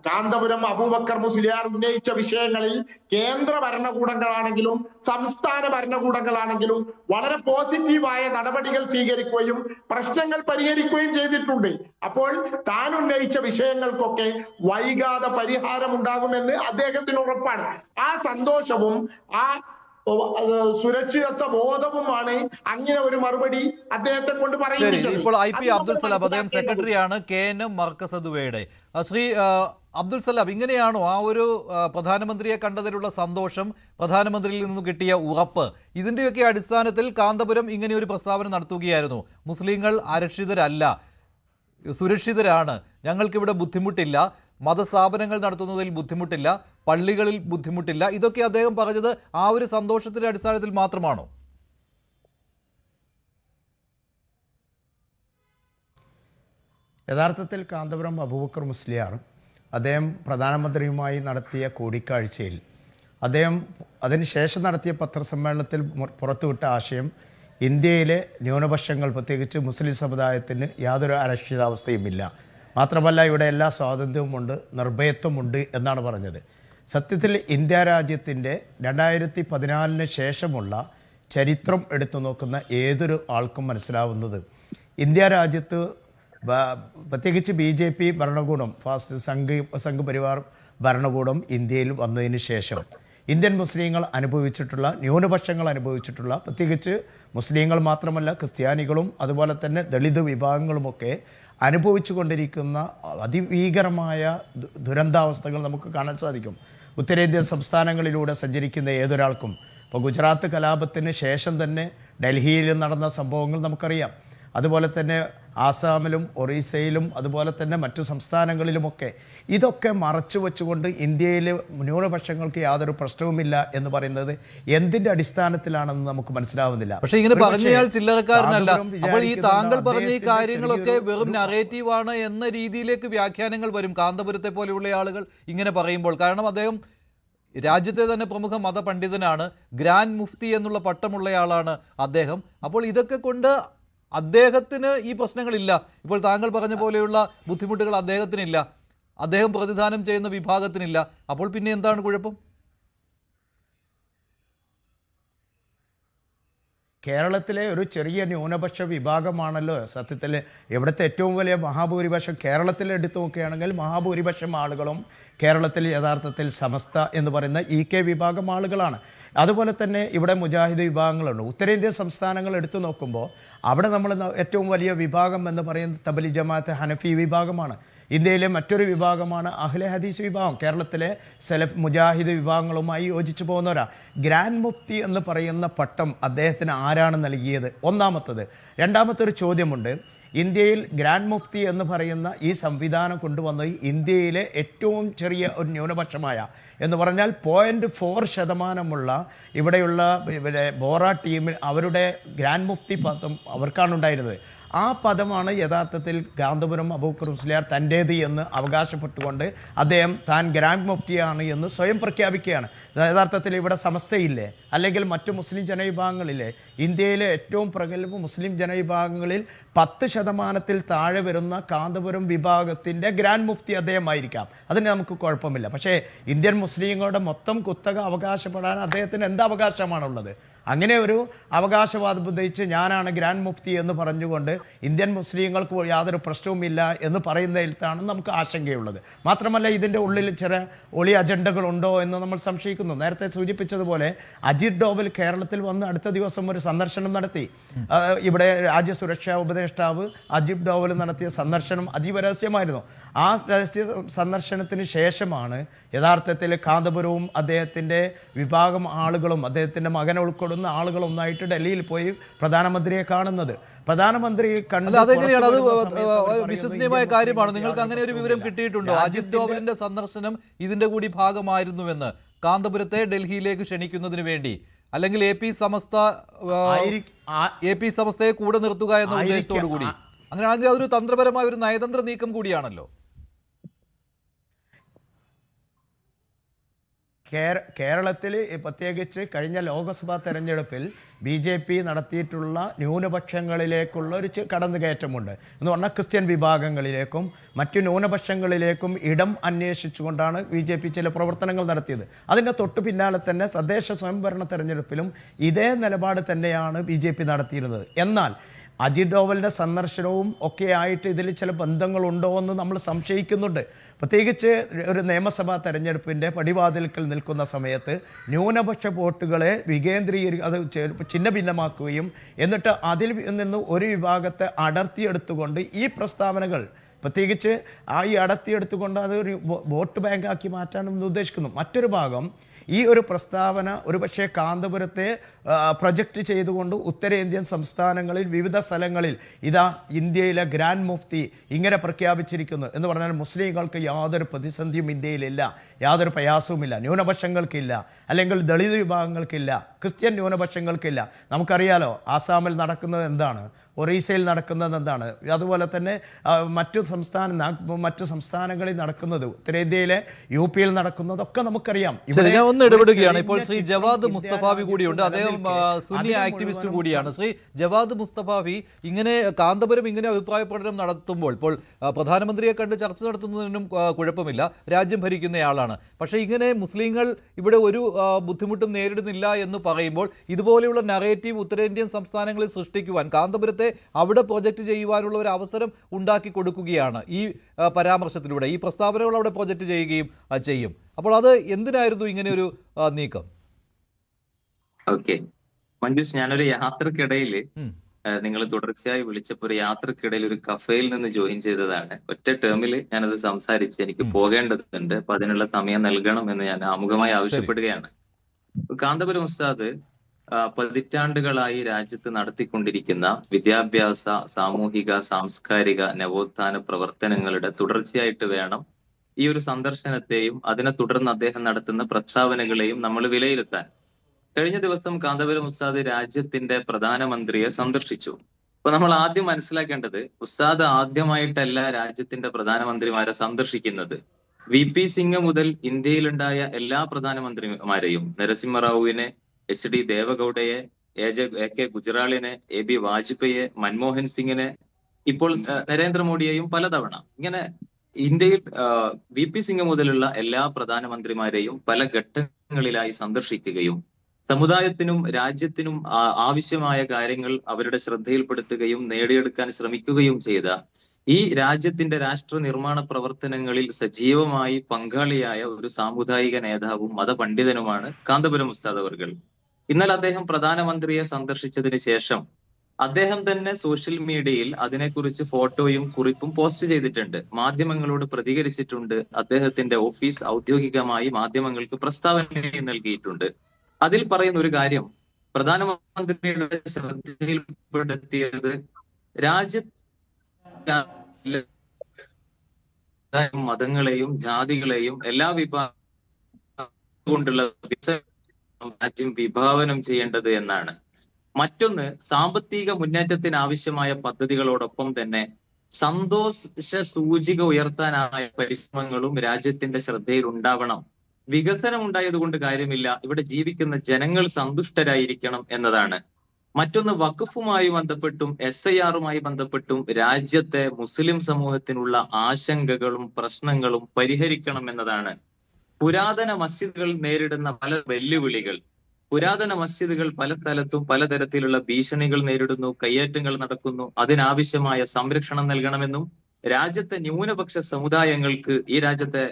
കാന്തപുരം അബൂബക്കർ മുസ്ലിയാർ ഉന്നയിച്ച വിഷയങ്ങളിൽ കേന്ദ്ര ഭരണകൂടങ്ങളാണെങ്കിലും സംസ്ഥാന ഭരണകൂടങ്ങളാണെങ്കിലും വളരെ പോസിറ്റീവായ നടപടികൾ സ്വീകരിക്കുകയും പ്രശ്നങ്ങൾ പരിഹരിക്കുകയും ചെയ്തിട്ടുണ്ട്. അപ്പോൾ താൻ ഉന്നയിച്ച വിഷയങ്ങൾക്കൊക്കെ വൈകാതെ പരിഹാരമുണ്ടാകുമെന്ന് അദ്ദേഹത്തിന് ഉറപ്പാണ്. ആ സന്തോഷവും ആ സുരക്ഷിതത്വ ബോധവുമാണ് അങ്ങനെ ഒരു മറുപടി അദ്ദേഹത്തെ കൊണ്ട് പറയുന്നത്. ഇപ്പോൾ IP അബ്ദുൽ സലാം, അദ്ദേഹം സെക്രട്ടറിയാണ് KNM മർക്കസ് ദുബൈയുടെ. ശ്രീ അബ്ദുൽ സലാം, ഇങ്ങനെയാണോ ആ ഒരു പ്രധാനമന്ത്രിയെ കണ്ടതിലുള്ള സന്തോഷം, പ്രധാനമന്ത്രിയിൽ നിന്ന് കിട്ടിയ ഉറപ്പ്, ഇതിന്റെയൊക്കെ അടിസ്ഥാനത്തിൽ കാന്തപുരം ഇങ്ങനെ ഒരു പ്രസ്താവന നടത്തുകയായിരുന്നു? മുസ്ലിങ്ങൾ അരക്ഷിതരല്ല, സുരക്ഷിതരാണ്, ഞങ്ങൾക്കിവിടെ ബുദ്ധിമുട്ടില്ല, മതസ്ഥാപനങ്ങൾ നടത്തുന്നതിൽ ബുദ്ധിമുട്ടില്ല, പള്ളികളിൽ ബുദ്ധിമുട്ടില്ല. ഇതൊക്കെ അദ്ദേഹം പറഞ്ഞത് ആ ഒരു സന്തോഷത്തിന്റെ അടിസ്ഥാനത്തിൽ മാത്രമാണോ? യഥാർത്ഥത്തിൽ കാന്തപുരം അബൂബക്കർ മുസ്ലിയാർ അദ്ദേഹം പ്രധാനമന്ത്രിയുമായി നടത്തിയ കൂടിക്കാഴ്ചയിൽ അദ്ദേഹം അതിനുശേഷം നടത്തിയ പത്രസമ്മേളനത്തിൽ പുറത്തുവിട്ട ആശയം ഇന്ത്യയിലെ ന്യൂനപക്ഷങ്ങൾ, പ്രത്യേകിച്ച് മുസ്ലിം സമുദായത്തിന് യാതൊരു അരക്ഷിതാവസ്ഥയുമില്ല, മാത്രമല്ല ഇവിടെ എല്ലാ സ്വാതന്ത്ര്യവുമുണ്ട്, നിർഭയത്വമുണ്ട് എന്നാണ് പറഞ്ഞത്. സത്യത്തിൽ ഇന്ത്യ രാജ്യത്തിൻ്റെ 2014 ശേഷമുള്ള ചരിത്രം എടുത്തു നോക്കുന്ന ഏതൊരു ആൾക്കും മനസ്സിലാവുന്നത് ഇന്ത്യ രാജ്യത്ത് പ്രത്യേകിച്ച് BJP ഭരണകൂടം, സംഘ് പരിവാർ ഭരണകൂടം ഇന്ത്യയിൽ വന്നതിന് ശേഷം ഇന്ത്യൻ മുസ്ലിങ്ങൾ അനുഭവിച്ചിട്ടുള്ള, ന്യൂനപക്ഷങ്ങൾ അനുഭവിച്ചിട്ടുള്ള, പ്രത്യേകിച്ച് മുസ്ലിങ്ങൾ മാത്രമല്ല ക്രിസ്ത്യാനികളും അതുപോലെ തന്നെ ദളിത് വിഭാഗങ്ങളുമൊക്കെ അനുഭവിച്ചു കൊണ്ടിരിക്കുന്ന അതിഭീകരമായ ദുരന്താവസ്ഥകൾ നമുക്ക് കാണാൻ സാധിക്കും. ഉത്തരേന്ത്യൻ സംസ്ഥാനങ്ങളിലൂടെ സഞ്ചരിക്കുന്ന ഏതൊരാൾക്കും, ഇപ്പോൾ ഗുജറാത്ത് കലാപത്തിന് ശേഷം തന്നെ ഡൽഹിയിൽ നടന്ന സംഭവങ്ങൾ നമുക്കറിയാം. അതുപോലെ തന്നെ ആസാമിലും ഒറീസയിലും അതുപോലെ തന്നെ മറ്റു സംസ്ഥാനങ്ങളിലുമൊക്കെ ഇതൊക്കെ മറച്ചു വെച്ചുകൊണ്ട് ഇന്ത്യയിലെ ന്യൂനപക്ഷങ്ങൾക്ക് യാതൊരു പ്രശ്നവുമില്ല എന്ന് പറയുന്നത് എന്തിന്റെ അടിസ്ഥാനത്തിലാണെന്ന് നമുക്ക് മനസ്സിലാവുന്നില്ല. പക്ഷേ ഇങ്ങനെ പറഞ്ഞയാൾ ചില്ലറക്കാരനല്ല. അപ്പോൾ ഈ താങ്കൾ പറഞ്ഞ ഈ കാര്യങ്ങളൊക്കെ വെറും നറേറ്റീവാണ് എന്ന രീതിയിലേക്ക് വ്യാഖ്യാനങ്ങൾ വരും കാന്തപുരത്തെ പോലെയുള്ള ആളുകൾ ഇങ്ങനെ പറയുമ്പോൾ. കാരണം അദ്ദേഹം രാജ്യത്തെ തന്നെ പ്രമുഖ മതപണ്ഡിതനാണ്, ഗ്രാൻഡ് മുഫ്തി എന്നുള്ള പട്ടമുള്ളയാളാണ് അദ്ദേഹം. അപ്പോൾ ഇതൊക്കെ കൊണ്ട് അദ്ദേഹത്തിന് ഈ പ്രശ്നങ്ങളില്ല. ഇപ്പോൾ താങ്കൾ പറഞ്ഞ പോലെയുള്ള ബുദ്ധിമുട്ടുകൾ അദ്ദേഹത്തിനില്ല, അദ്ദേഹം പ്രതിദാനം ചെയ്യുന്ന വിഭാഗത്തിനില്ല. അപ്പോൾ പിന്നെ എന്താണ് കുഴപ്പം? കേരളത്തിലെ ഒരു ചെറിയ ന്യൂനപക്ഷ വിഭാഗമാണല്ലോ സത്യത്തിൽ ഇവിടുത്തെ ഏറ്റവും വലിയ മഹാഭൂരിപക്ഷം. കേരളത്തിൽ എടുത്തു നോക്കുകയാണെങ്കിൽ മഹാഭൂരിപക്ഷം ആളുകളും കേരളത്തിൽ യഥാർത്ഥത്തിൽ സമസ്ത എന്ന് പറയുന്ന EK വിഭാഗം ആളുകളാണ്. അതുപോലെ തന്നെ ഇവിടെ മുജാഹിദ് വിഭാഗങ്ങളുണ്ട്. ഉത്തരേന്ത്യൻ സംസ്ഥാനങ്ങൾ എടുത്തു നോക്കുമ്പോൾ അവിടെ നമ്മൾ ഏറ്റവും വലിയ വിഭാഗം എന്ന് പറയുന്നത് തബ്ലീഗ് ജമാഅത്ത് ഹനഫി വിഭാഗമാണ്. ഇന്ത്യയിലെ മറ്റൊരു വിഭാഗമാണ് അഹ്ലെ ഹദീസ് വിഭാഗം. കേരളത്തിലെ സലഫ് മുജാഹിദ് വിഭാഗങ്ങളുമായി യോജിച്ചു പോകുന്നവരാ. ഗ്രാൻഡ് മുഫ്തി എന്ന് പറയുന്ന പട്ടം അദ്ദേഹത്തിന് ആരാണ് നൽകിയത്? ഒന്നാമത്തത്. രണ്ടാമത്തെ ഒരു ചോദ്യമുണ്ട്. ഇന്ത്യയിൽ ഗ്രാൻഡ് മുഫ്തി എന്ന് പറയുന്ന ഈ സംവിധാനം കൊണ്ടുവന്നത് ഇന്ത്യയിലെ ഏറ്റവും ചെറിയ ഒരു ന്യൂനപക്ഷമായ എന്ന് പറഞ്ഞാൽ 0.4% ഇവിടെയുള്ള ബോറ ടീമിൽ അവരുടെ ഗ്രാൻഡ് മുഫ്തി പദം അവർക്കാണ് ഉണ്ടായിരുന്നത്. ആ പദമാണ് യഥാർത്ഥത്തിൽ കാന്തപുരം അബൂബക്കർ മുസ്ലിയാർ തൻ്റേത് എന്ന് അവകാശപ്പെട്ടുകൊണ്ട് അദ്ദേഹം താൻ ഗ്രാൻഡ് മുഫ്തിയാണ് എന്ന് സ്വയം പ്രഖ്യാപിക്കുകയാണ്. യഥാർത്ഥത്തിൽ ഇവിടെ സമസ്തയില്ലേ, അല്ലെങ്കിൽ മറ്റു മുസ്ലിം ജനവിഭാഗങ്ങളിലെ ഇന്ത്യയിലെ ഏറ്റവും പ്രഗത്ഭ മുസ്ലിം ജനവിഭാഗങ്ങളിൽ 10% താഴെ വരുന്ന കാന്തപുരം വിഭാഗത്തിൻ്റെ ഗ്രാൻഡ് മുഫ്തി അദ്ദേഹമായിരിക്കാം. അതിന് നമുക്ക് കുഴപ്പമില്ല. പക്ഷേ ഇന്ത്യൻ മുസ്ലിങ്ങളുടെ മൊത്തം കുത്തക അവകാശപ്പെടാൻ അദ്ദേഹത്തിന് എന്ത് അവകാശമാണുള്ളത്? അങ്ങനെ ഒരു അവകാശവാദം ഉന്നയിച്ച് ഞാനാണ് ഗ്രാൻഡ് മുഫ്തി എന്ന് പറഞ്ഞുകൊണ്ട് ഇന്ത്യൻ മുസ്ലിങ്ങൾക്ക് യാതൊരു പ്രശ്നവുമില്ല എന്ന് പറയുന്നതിലാണ് നമുക്ക് ആശങ്കയുള്ളത്. മാത്രമല്ല ഇതിൻ്റെ ഉള്ളിൽ ചില ഒളി അജണ്ടകളുണ്ടോ എന്ന് നമ്മൾ സംശയിക്കുന്നു. നേരത്തെ സൂചിപ്പിച്ചതുപോലെ അജിത് ഡോവൽ കേരളത്തിൽ വന്ന് അടുത്ത ദിവസം ഒരു സന്ദർശനം നടത്തി. ഇവിടെ രാജ്യസുരക്ഷാ ഉപദേഷ്ടാവ് അജിത് ഡോവൽ നടത്തിയ സന്ദർശനം അതീവ രഹസ്യമായിരുന്നു. ആ രഹസ്യ സന്ദർശനത്തിന് ശേഷമാണ് യഥാർത്ഥത്തിൽ കാന്തപുരവും അദ്ദേഹത്തിൻ്റെ വിഭാഗം ആളുകളും അദ്ദേഹത്തിൻ്റെ മകനെ ഉൾക്കൊള്ളുന്ന ആളുകളൊന്നായിട്ട് ഡൽഹിയിൽ പോയി പ്രധാനമന്ത്രിയെ കാണുന്നത്. പ്രധാനമന്ത്രി അതെങ്ങനെയാണ്? അത് വിശ്വസനീയമായ കാര്യമാണ്. നിങ്ങൾക്ക് അങ്ങനെ ഒരു വിവരം കിട്ടിയിട്ടുണ്ടോ? അജിത് ഡോവലിന്റെ സന്ദർശനം ഇതിന്റെ കൂടി ഭാഗമായിരുന്നുവെന്ന്, കാന്തപുരത്തെ ഡൽഹിയിലേക്ക് ക്ഷണിക്കുന്നതിന് വേണ്ടി, അല്ലെങ്കിൽ AP സമസ്തയെ കൂടെ നിർത്തുക എന്ന ഉദ്ദേശത്തോടു കൂടി? അങ്ങനെയാണെങ്കിൽ അതൊരു തന്ത്രപരമായ ഒരു നയതന്ത്ര നീക്കം കൂടിയാണല്ലോ. കേരളത്തിൽ പ്രത്യേകിച്ച് കഴിഞ്ഞ ലോക്സഭാ തെരഞ്ഞെടുപ്പിൽ BJP നടത്തിയിട്ടുള്ള ന്യൂനപക്ഷങ്ങളിലേക്കുള്ള ഒരു കടന്നുകയറ്റമുണ്ട് എന്ന് പറഞ്ഞാൽ ക്രിസ്ത്യൻ വിഭാഗങ്ങളിലേക്കും മറ്റു ന്യൂനപക്ഷങ്ങളിലേക്കും ഇടം അന്വേഷിച്ചുകൊണ്ടാണ് BJP ചില പ്രവർത്തനങ്ങൾ നടത്തിയത്. അതിൻ്റെ തൊട്ടു പിന്നാലെ തന്നെ തദ്ദേശ സ്വയംഭരണ തെരഞ്ഞെടുപ്പിലും ഇതേ നിലപാട് തന്നെയാണ് BJP നടത്തിയിരുന്നത്. എന്നാൽ അജിത് ഡോവലിൻ്റെ സന്ദർശനവും ഒക്കെ ആയിട്ട് ഇതിൽ ചില ബന്ധങ്ങളുണ്ടോ എന്ന് നമ്മൾ സംശയിക്കുന്നുണ്ട്. പ്രത്യേകിച്ച് ഒരു നിയമസഭാ തെരഞ്ഞെടുപ്പിൻ്റെ പടിവാതിൽക്കൽ നിൽക്കുന്ന സമയത്ത് ന്യൂനപക്ഷ വോട്ടുകളെ അത് ഛിന്ന ഭിന്നമാക്കുകയും എന്നിട്ട് അതിൽ നിന്ന് ഒരു വിഭാഗത്തെ അടർത്തിയെടുത്തുകൊണ്ട് ഈ പ്രസ്താവനകൾ പ്രത്യേകിച്ച് ഈ അടർത്തിയെടുത്തുകൊണ്ട് അത് ഒരു വോട്ട് ബാങ്കാക്കി മാറ്റാനും ഉദ്ദേശിക്കുന്നു. മറ്റൊരു ഭാഗം ഈ ഒരു പ്രസ്താവന ഒരുപക്ഷെ കാന്തപുരത്തെ പ്രൊജക്റ്റ് ചെയ്തുകൊണ്ട് ഉത്തരേന്ത്യൻ സംസ്ഥാനങ്ങളിൽ വിവിധ സ്ഥലങ്ങളിൽ ഇതാ ഇന്ത്യയിലെ ഗ്രാൻഡ് മുഫ്തി ഇങ്ങനെ പ്രഖ്യാപിച്ചിരിക്കുന്നു എന്ന് പറഞ്ഞാൽ മുസ്ലിങ്ങൾക്ക് യാതൊരു പ്രതിസന്ധിയും ഇന്ത്യയിലില്ല, യാതൊരു പ്രയാസവുമില്ല, ന്യൂനപക്ഷങ്ങൾക്കില്ല, അല്ലെങ്കിൽ ദളിത് വിഭാഗങ്ങൾക്കില്ല, ക്രിസ്ത്യൻ ന്യൂനപക്ഷങ്ങൾക്കില്ല. നമുക്കറിയാലോ ആസാമിൽ നടക്കുന്നത് എന്താണ്, ഒറീസയിൽ നടക്കുന്നത് എന്താണ്, അതുപോലെ തന്നെ മറ്റു സംസ്ഥാനങ്ങളിൽ നടക്കുന്നത്, ഉത്തരേന്ത്യയിലെ UP-യിൽ നടക്കുന്നതൊക്കെ നമുക്കറിയാം. ഞാൻ ഒന്ന് ഇടപെടുകയാണ്. ഇപ്പോൾ ശ്രീ ജവാദ് മുസ്തഫാവി കൂടിയുണ്ട്. അദ്ദേഹം സുന്നി ആക്ടിവിസ്റ്റ് കൂടിയാണ്. ശ്രീ ജവാദ് മുസ്തഫാവി, ഇങ്ങനെ കാന്തപുരം ഇങ്ങനെ അഭിപ്രായ പ്രകടനം നടത്തുമ്പോൾ, ഇപ്പോൾ പ്രധാനമന്ത്രിയെ കണ്ട് ചർച്ച നടത്തുന്നതിനും കുഴപ്പമില്ല, രാജ്യം ഭരിക്കുന്നയാളാണ്. പക്ഷേ ഇങ്ങനെ മുസ്ലിങ്ങൾ ഇവിടെ ഒരു ബുദ്ധിമുട്ടും നേരിടുന്നില്ല എന്ന് പറയുമ്പോൾ ഇതുപോലെയുള്ള നറേറ്റീവ് ഉത്തരേന്ത്യൻ സംസ്ഥാനങ്ങളിൽ സൃഷ്ടിക്കുവാൻ, കാന്തപുരത്തെ അവിടെ പ്രൊജക്റ്റ് ചെയ്യുവാനുള്ള ഒരു അവസരം ഉണ്ടാക്കി കൊടുക്കുകയാണ് ഈ പരാമർശത്തിലൂടെ. ഈ പ്രസ്താവനകൾ അവിടെ പ്രൊജക്റ്റ് ചെയ്യുകയും ചെയ്യും. അപ്പോൾ അത് എന്തിനായിരുന്നു ഇങ്ങനെ ഒരു നീക്കം? ഓക്കെ മഞ്ജുഷ്, ഞാനൊരു യാത്രക്കിടയിൽ നിങ്ങൾ തുടർച്ചയായി വിളിച്ചപ്പോൾ ഒരു യാത്രക്കിടയിൽ ഒരു കഫേയിൽ നിന്ന് ജോയിൻ ചെയ്തതാണ്. ഒറ്റ ടേമിൽ ഞാനത് സംസാരിച്ച് എനിക്ക് പോകേണ്ടതുണ്ട്, അപ്പൊ അതിനുള്ള സമയം നൽകണം എന്ന് ഞാൻ ആമുഖമായി ആവശ്യപ്പെടുകയാണ്. കാന്തപുരം ഉസ്താദ് പതിറ്റാണ്ടുകളായി രാജ്യത്ത് നടത്തിക്കൊണ്ടിരിക്കുന്ന വിദ്യാഭ്യാസ, സാമൂഹിക, സാംസ്കാരിക, നവോത്ഥാന പ്രവർത്തനങ്ങളുടെ തുടർച്ചയായിട്ട് വേണം ഈ ഒരു സന്ദർശനത്തെയും അതിനെ തുടർന്ന് അദ്ദേഹം നടത്തുന്ന പ്രസ്താവനകളെയും നമ്മൾ വിലയിരുത്താൻ. കഴിഞ്ഞ ദിവസം കാന്തപുരം ഉസ്താദ് രാജ്യത്തിന്റെ പ്രധാനമന്ത്രിയെ സന്ദർശിച്ചു. അപ്പൊ നമ്മൾ ആദ്യം മനസ്സിലാക്കേണ്ടത്, ഉസ്താദ് ആദ്യമായിട്ടല്ല രാജ്യത്തിന്റെ പ്രധാനമന്ത്രിമാരെ സന്ദർശിക്കുന്നത്. VP സിംഗ് മുതൽ ഇന്ത്യയിലുണ്ടായ എല്ലാ പ്രധാനമന്ത്രിമാരെയും, നരസിംഹറാവുവിനെ, HD ദേവഗൌഡയെ, AK ഗുജറാളിനെ, AB വാജ്പേയിയെ, മൻമോഹൻ സിംഗിനെ, ഇപ്പോൾ നരേന്ദ്രമോദിയെയും പലതവണ ഇങ്ങനെ ഇന്ത്യയിൽ VP സിംഗ് മുതലുള്ള എല്ലാ പ്രധാനമന്ത്രിമാരെയും പല ഘട്ടങ്ങളിലായി സന്ദർശിക്കുകയും സമുദായത്തിനും രാജ്യത്തിനും ആവശ്യമായ കാര്യങ്ങൾ അവരുടെ ശ്രദ്ധയിൽപ്പെടുത്തുകയും നേടിയെടുക്കാൻ ശ്രമിക്കുകയും ചെയ്ത ഈ രാജ്യത്തിന്റെ രാഷ്ട്ര നിർമ്മാണ പ്രവർത്തനങ്ങളിൽ സജീവമായി പങ്കാളിയായ ഒരു സാമുദായിക നേതാവും മതപണ്ഡിതനുമാണ് കാന്തപുരം ഉസ്താദ് അവർകൾ. ഇന്നലെ അദ്ദേഹം പ്രധാനമന്ത്രിയെ സന്ദർശിച്ചതിന് ശേഷം അദ്ദേഹം തന്നെ സോഷ്യൽ മീഡിയയിൽ അതിനെക്കുറിച്ച് ഫോട്ടോയും കുറിപ്പും പോസ്റ്റ് ചെയ്തിട്ടുണ്ട്, മാധ്യമങ്ങളോട് പ്രതികരിച്ചിട്ടുണ്ട്. അദ്ദേഹത്തിന്റെ ഓഫീസ് ഔദ്യോഗികമായി മാധ്യമങ്ങൾക്ക് പ്രസ്താവന നൽകിയിട്ടുണ്ട്. അതിൽ പറയുന്ന ഒരു കാര്യം പ്രധാനമന്ത്രിയുടെ ശ്രദ്ധയിൽപ്പെടുത്തിയത് മതങ്ങളെയും ജാതികളെയും എല്ലാ വിഭാഗം കൊണ്ടുള്ള രാജ്യം വിഭാവനം ചെയ്യേണ്ടത് എന്നാണ്. മറ്റൊന്ന്, സാമ്പത്തിക മുന്നേറ്റത്തിന് ആവശ്യമായ പദ്ധതികളോടൊപ്പം തന്നെ സന്തോഷ സൂചിക ഉയർത്താനായ പരിശ്രമങ്ങളും രാജ്യത്തിന്റെ ശ്രദ്ധയിൽ ഉണ്ടാവണം. വികസനം ഉണ്ടായതുകൊണ്ട് കാര്യമില്ല, ഇവിടെ ജീവിക്കുന്ന ജനങ്ങൾ സന്തുഷ്ടരായിരിക്കണം എന്നതാണ്. മറ്റൊന്ന്, വഖഫുമായി ബന്ധപ്പെട്ടും SIRുമായി ബന്ധപ്പെട്ടും രാജ്യത്തെ മുസ്ലിം സമൂഹത്തിനുള്ള ആശങ്കകളും പ്രശ്നങ്ങളും പരിഹരിക്കണം എന്നതാണ്. പുരാതന മസ്ജിദുകൾ നേരിടുന്ന പല വെല്ലുവിളികൾ, പുരാതന മസ്ജിദുകൾ പല സ്ഥലത്തും പലതരത്തിലുള്ള ഭീഷണികൾ നേരിടുന്നു, കയ്യേറ്റങ്ങൾ നടക്കുന്നു, അതിനാവശ്യമായ സംരക്ഷണം നൽകണമെന്നും രാജ്യത്തെ ന്യൂനപക്ഷ സമുദായങ്ങൾക്ക് ഈ രാജ്യത്തെ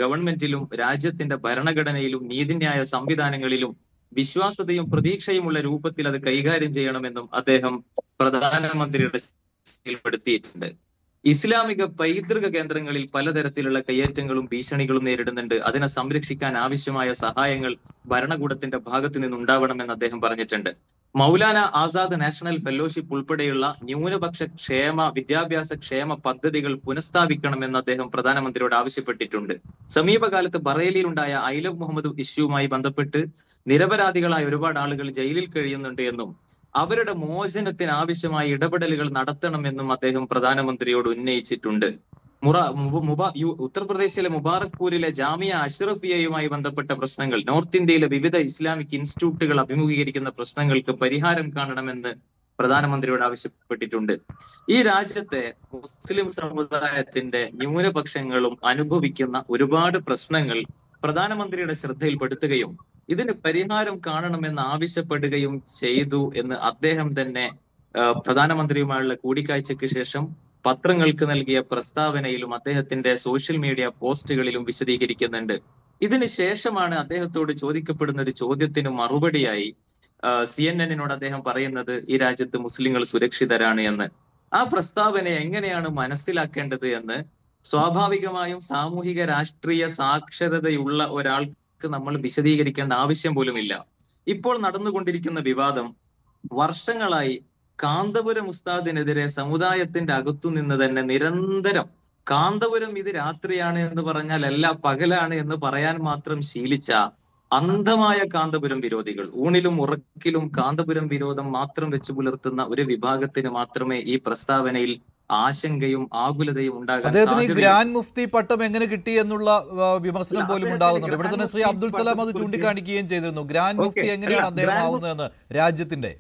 ഗവൺമെന്റിലും രാജ്യത്തിന്റെ ഭരണഘടനയിലും നീതിന്യായ സംവിധാനങ്ങളിലും വിശ്വാസതയും പ്രതീക്ഷയുമുള്ള രൂപത്തിൽ അത് കൈകാര്യം ചെയ്യണമെന്നും അദ്ദേഹം പ്രധാനമന്ത്രിയുടെ ശ്രദ്ധയിൽപ്പെടുത്തിയിട്ടുണ്ട്. ഇസ്ലാമിക പൈതൃക കേന്ദ്രങ്ങളിൽ പലതരത്തിലുള്ള കയ്യേറ്റങ്ങളും ഭീഷണികളും നേരിടുന്നുണ്ട്, അതിനെ സംരക്ഷിക്കാൻ ആവശ്യമായ സഹായങ്ങൾ ഭരണകൂടത്തിന്റെ ഭാഗത്തു നിന്നുണ്ടാവണമെന്ന് അദ്ദേഹം പറഞ്ഞിട്ടുണ്ട്. മൗലാന ആസാദ് നാഷണൽ ഫെലോഷിപ്പ് ഉൾപ്പെടെയുള്ള ന്യൂനപക്ഷ വിദ്യാഭ്യാസ ക്ഷേമ പദ്ധതികൾ പുനഃസ്ഥാപിക്കണമെന്ന് അദ്ദേഹം പ്രധാനമന്ത്രിയോട് ആവശ്യപ്പെട്ടിട്ടുണ്ട്. സമീപകാലത്ത് ബറേലിയിലുണ്ടായ ഐ ലവ് മുഹമ്മദ് ഇഷ്യൂവുമായി ബന്ധപ്പെട്ട് നിരപരാധികളായ ഒരുപാട് ആളുകൾ ജയിലിൽ കഴിയുന്നുണ്ട് എന്നും അവരുടെ മോചനത്തിന് ആവശ്യമായ ഇടപെടലുകൾ നടത്തണമെന്നും അദ്ദേഹം പ്രധാനമന്ത്രിയോട് ഉന്നയിച്ചിട്ടുണ്ട്. ഉത്തർപ്രദേശിലെ മുബാറക്പൂരിലെ ജാമിയ അഷ്റഫിയയുമായി ബന്ധപ്പെട്ട പ്രശ്നങ്ങൾ, നോർത്ത് ഇന്ത്യയിലെ വിവിധ ഇസ്ലാമിക് ഇൻസ്റ്റിറ്റ്യൂട്ടുകൾ അഭിമുഖീകരിക്കുന്ന പ്രശ്നങ്ങൾക്ക് പരിഹാരം കാണണമെന്ന് പ്രധാനമന്ത്രിയോട് ആവശ്യപ്പെട്ടിട്ടുണ്ട്. ഈ രാജ്യത്തെ മുസ്ലിം സമുദായത്തിന്റെ ന്യൂനപക്ഷങ്ങളും അനുഭവിക്കുന്ന ഒരുപാട് പ്രശ്നങ്ങൾ പ്രധാനമന്ത്രിയുടെ ശ്രദ്ധയിൽപ്പെടുത്തുകയും ഇതിന് പരിഹാരം കാണണമെന്ന് ആവശ്യപ്പെടുകയും ചെയ്തു എന്ന് അദ്ദേഹം തന്നെ പ്രധാനമന്ത്രിയുമായുള്ള കൂടിക്കാഴ്ചയ്ക്ക് ശേഷം പത്രങ്ങൾക്ക് നൽകിയ പ്രസ്താവനയിലും അദ്ദേഹത്തിന്റെ സോഷ്യൽ മീഡിയ പോസ്റ്റുകളിലും വിശദീകരിക്കുന്നുണ്ട്. ഇതിന് ശേഷമാണ് അദ്ദേഹത്തോട് ചോദിക്കപ്പെടുന്ന ഒരു ചോദ്യത്തിന് മറുപടിയായി CNN-നോട് അദ്ദേഹം പറയുന്നത് ഈ രാജ്യത്ത് മുസ്ലിങ്ങൾ സുരക്ഷിതരാണ് എന്ന്. ആ പ്രസ്താവന എങ്ങനെയാണ് മനസ്സിലാക്കേണ്ടത് എന്ന് സ്വാഭാവികമായും സാമൂഹിക രാഷ്ട്രീയ സാക്ഷരതയുള്ള ഒരാൾക്ക് നമ്മൾ വിശദീകരിക്കേണ്ട ആവശ്യം പോലുമില്ല. ഇപ്പോൾ നടന്നുകൊണ്ടിരിക്കുന്ന വിവാദം വർഷങ്ങളായി കാന്തപുരം ഉസ്താദിനെതിരെ സമുദായത്തിന്റെ അകത്തു നിന്ന് തന്നെ നിരന്തരം കാന്തപുരം ഇത് രാത്രിയാണ് എന്ന് പറഞ്ഞാൽ അല്ല പകലാണ് എന്ന് പറയാൻ മാത്രം ശീലിച്ച അന്ധമായ കാന്തപുരം വിരോധികൾ, ഊണിലും ഉറക്കിലും കാന്തപുരം വിരോധം മാത്രം വെച്ചു പുലർത്തുന്ന ഒരു വിഭാഗത്തിന് മാത്രമേ ഈ പ്രസ്താവനയിൽ ആശങ്കയും ആകുലതയും ഉണ്ടാകാൻ അദ്ദേഹത്തിന് ഈ ഗ്രാൻഡ് മുഫ്തി പട്ടം എങ്ങനെ കിട്ടി എന്നുള്ള വിമർശനം പോലും ഉണ്ടാകുന്നുണ്ട്. ഇവിടെ തന്നെ ശ്രീ അബ്ദുൽ സലാം അത് ചൂണ്ടിക്കാണിക്കുകയും ചെയ്തിരുന്നു. ഗ്രാൻഡ് മുഫ്തി എങ്ങനെയാണ് അദ്ദേഹം ആവുന്നതെന്ന് രാജ്യത്തിന്റെ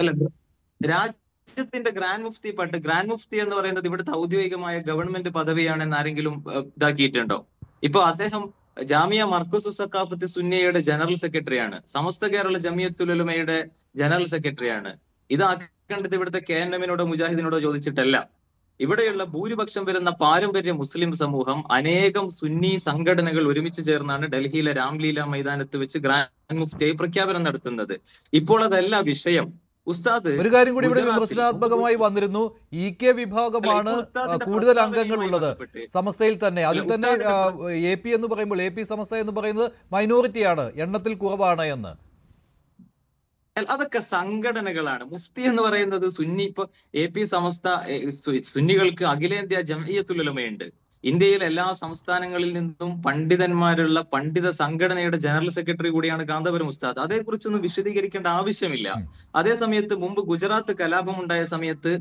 ഗ്രാൻഡ് മുഫ്തി പട്ട്, ഗ്രാൻഡ് മുഫ്തി എന്ന് പറയുന്നത് ഇവിടുത്തെ ഔദ്യോഗികമായ ഗവൺമെന്റ് പദവിയാണെന്ന് ആരെങ്കിലും ഇതാക്കിയിട്ടുണ്ടോ? ഇപ്പൊ അദ്ദേഹം ജാമിയ മർക്കസു സഖാഫത്ത് സുന്നിയയുടെ ജനറൽ സെക്രട്ടറിയാണ്, സമസ്ത കേരള ജമിയത്തുൽ ഉലമയുടെ ജനറൽ സെക്രട്ടറിയാണ്. ഇതാക്കേണ്ടത് ഇവിടുത്തെ KNM-നോടോ മുജാഹിദിനോടോ ചോദിച്ചിട്ടല്ല. ഇവിടെയുള്ള ഭൂരിപക്ഷം വരുന്ന പാരമ്പര്യ മുസ്ലിം സമൂഹം അനേകം സുന്നി സംഘടനകൾ ഒരുമിച്ച് ചേർന്നാണ് ഡൽഹിയിലെ രാംലീല മൈതാനത്ത് വെച്ച് ഗ്രാൻഡ് മുഫ്തിയായി പ്രഖ്യാപനം നടത്തുന്നത്. ഇപ്പോൾ അതല്ല വിഷയം. ഉസ്താദ് ഒരു കാര്യം കൂടി ഇവിടെ വിമർശനാത്മകമായി വന്നിരുന്നു. EK വിഭാഗമാണ് കൂടുതൽ അംഗങ്ങൾ ഉള്ളത് സമസ്തയിൽ തന്നെ. അതിൽ തന്നെ AP എന്ന് പറയുമ്പോൾ AP സമസ്ത എന്ന് പറയുന്നത് മൈനോറിറ്റിയാണ്, എണ്ണത്തിൽ കുറവാണ് എന്ന്. അതൊക്കെ സംഘടനകളാണ്. മുഫ്തി എന്ന് പറയുന്നത് സുന്നി, ഇപ്പൊ AP സമസ്ത സുന്നികൾക്ക് അഖിലേന്ത്യാ ജംഇയ്യത്തുൽ ഉലമയുണ്ട്. ഇന്ത്യയിലെ എല്ലാ സംസ്ഥാനങ്ങളിൽ നിന്നും പണ്ഡിതന്മാരുള്ള പണ്ഡിത സംഘടനയുടെ ജനറൽ സെക്രട്ടറി കൂടിയാണ് കാന്തപുരം ഉസ്താദ്. അതേക്കുറിച്ചൊന്നും വിശദീകരിക്കേണ്ട ആവശ്യമില്ല. അതേ സമയത്ത് മുമ്പ് ഗുജറാത്ത് കലാപം ഉണ്ടായ സമയത്ത്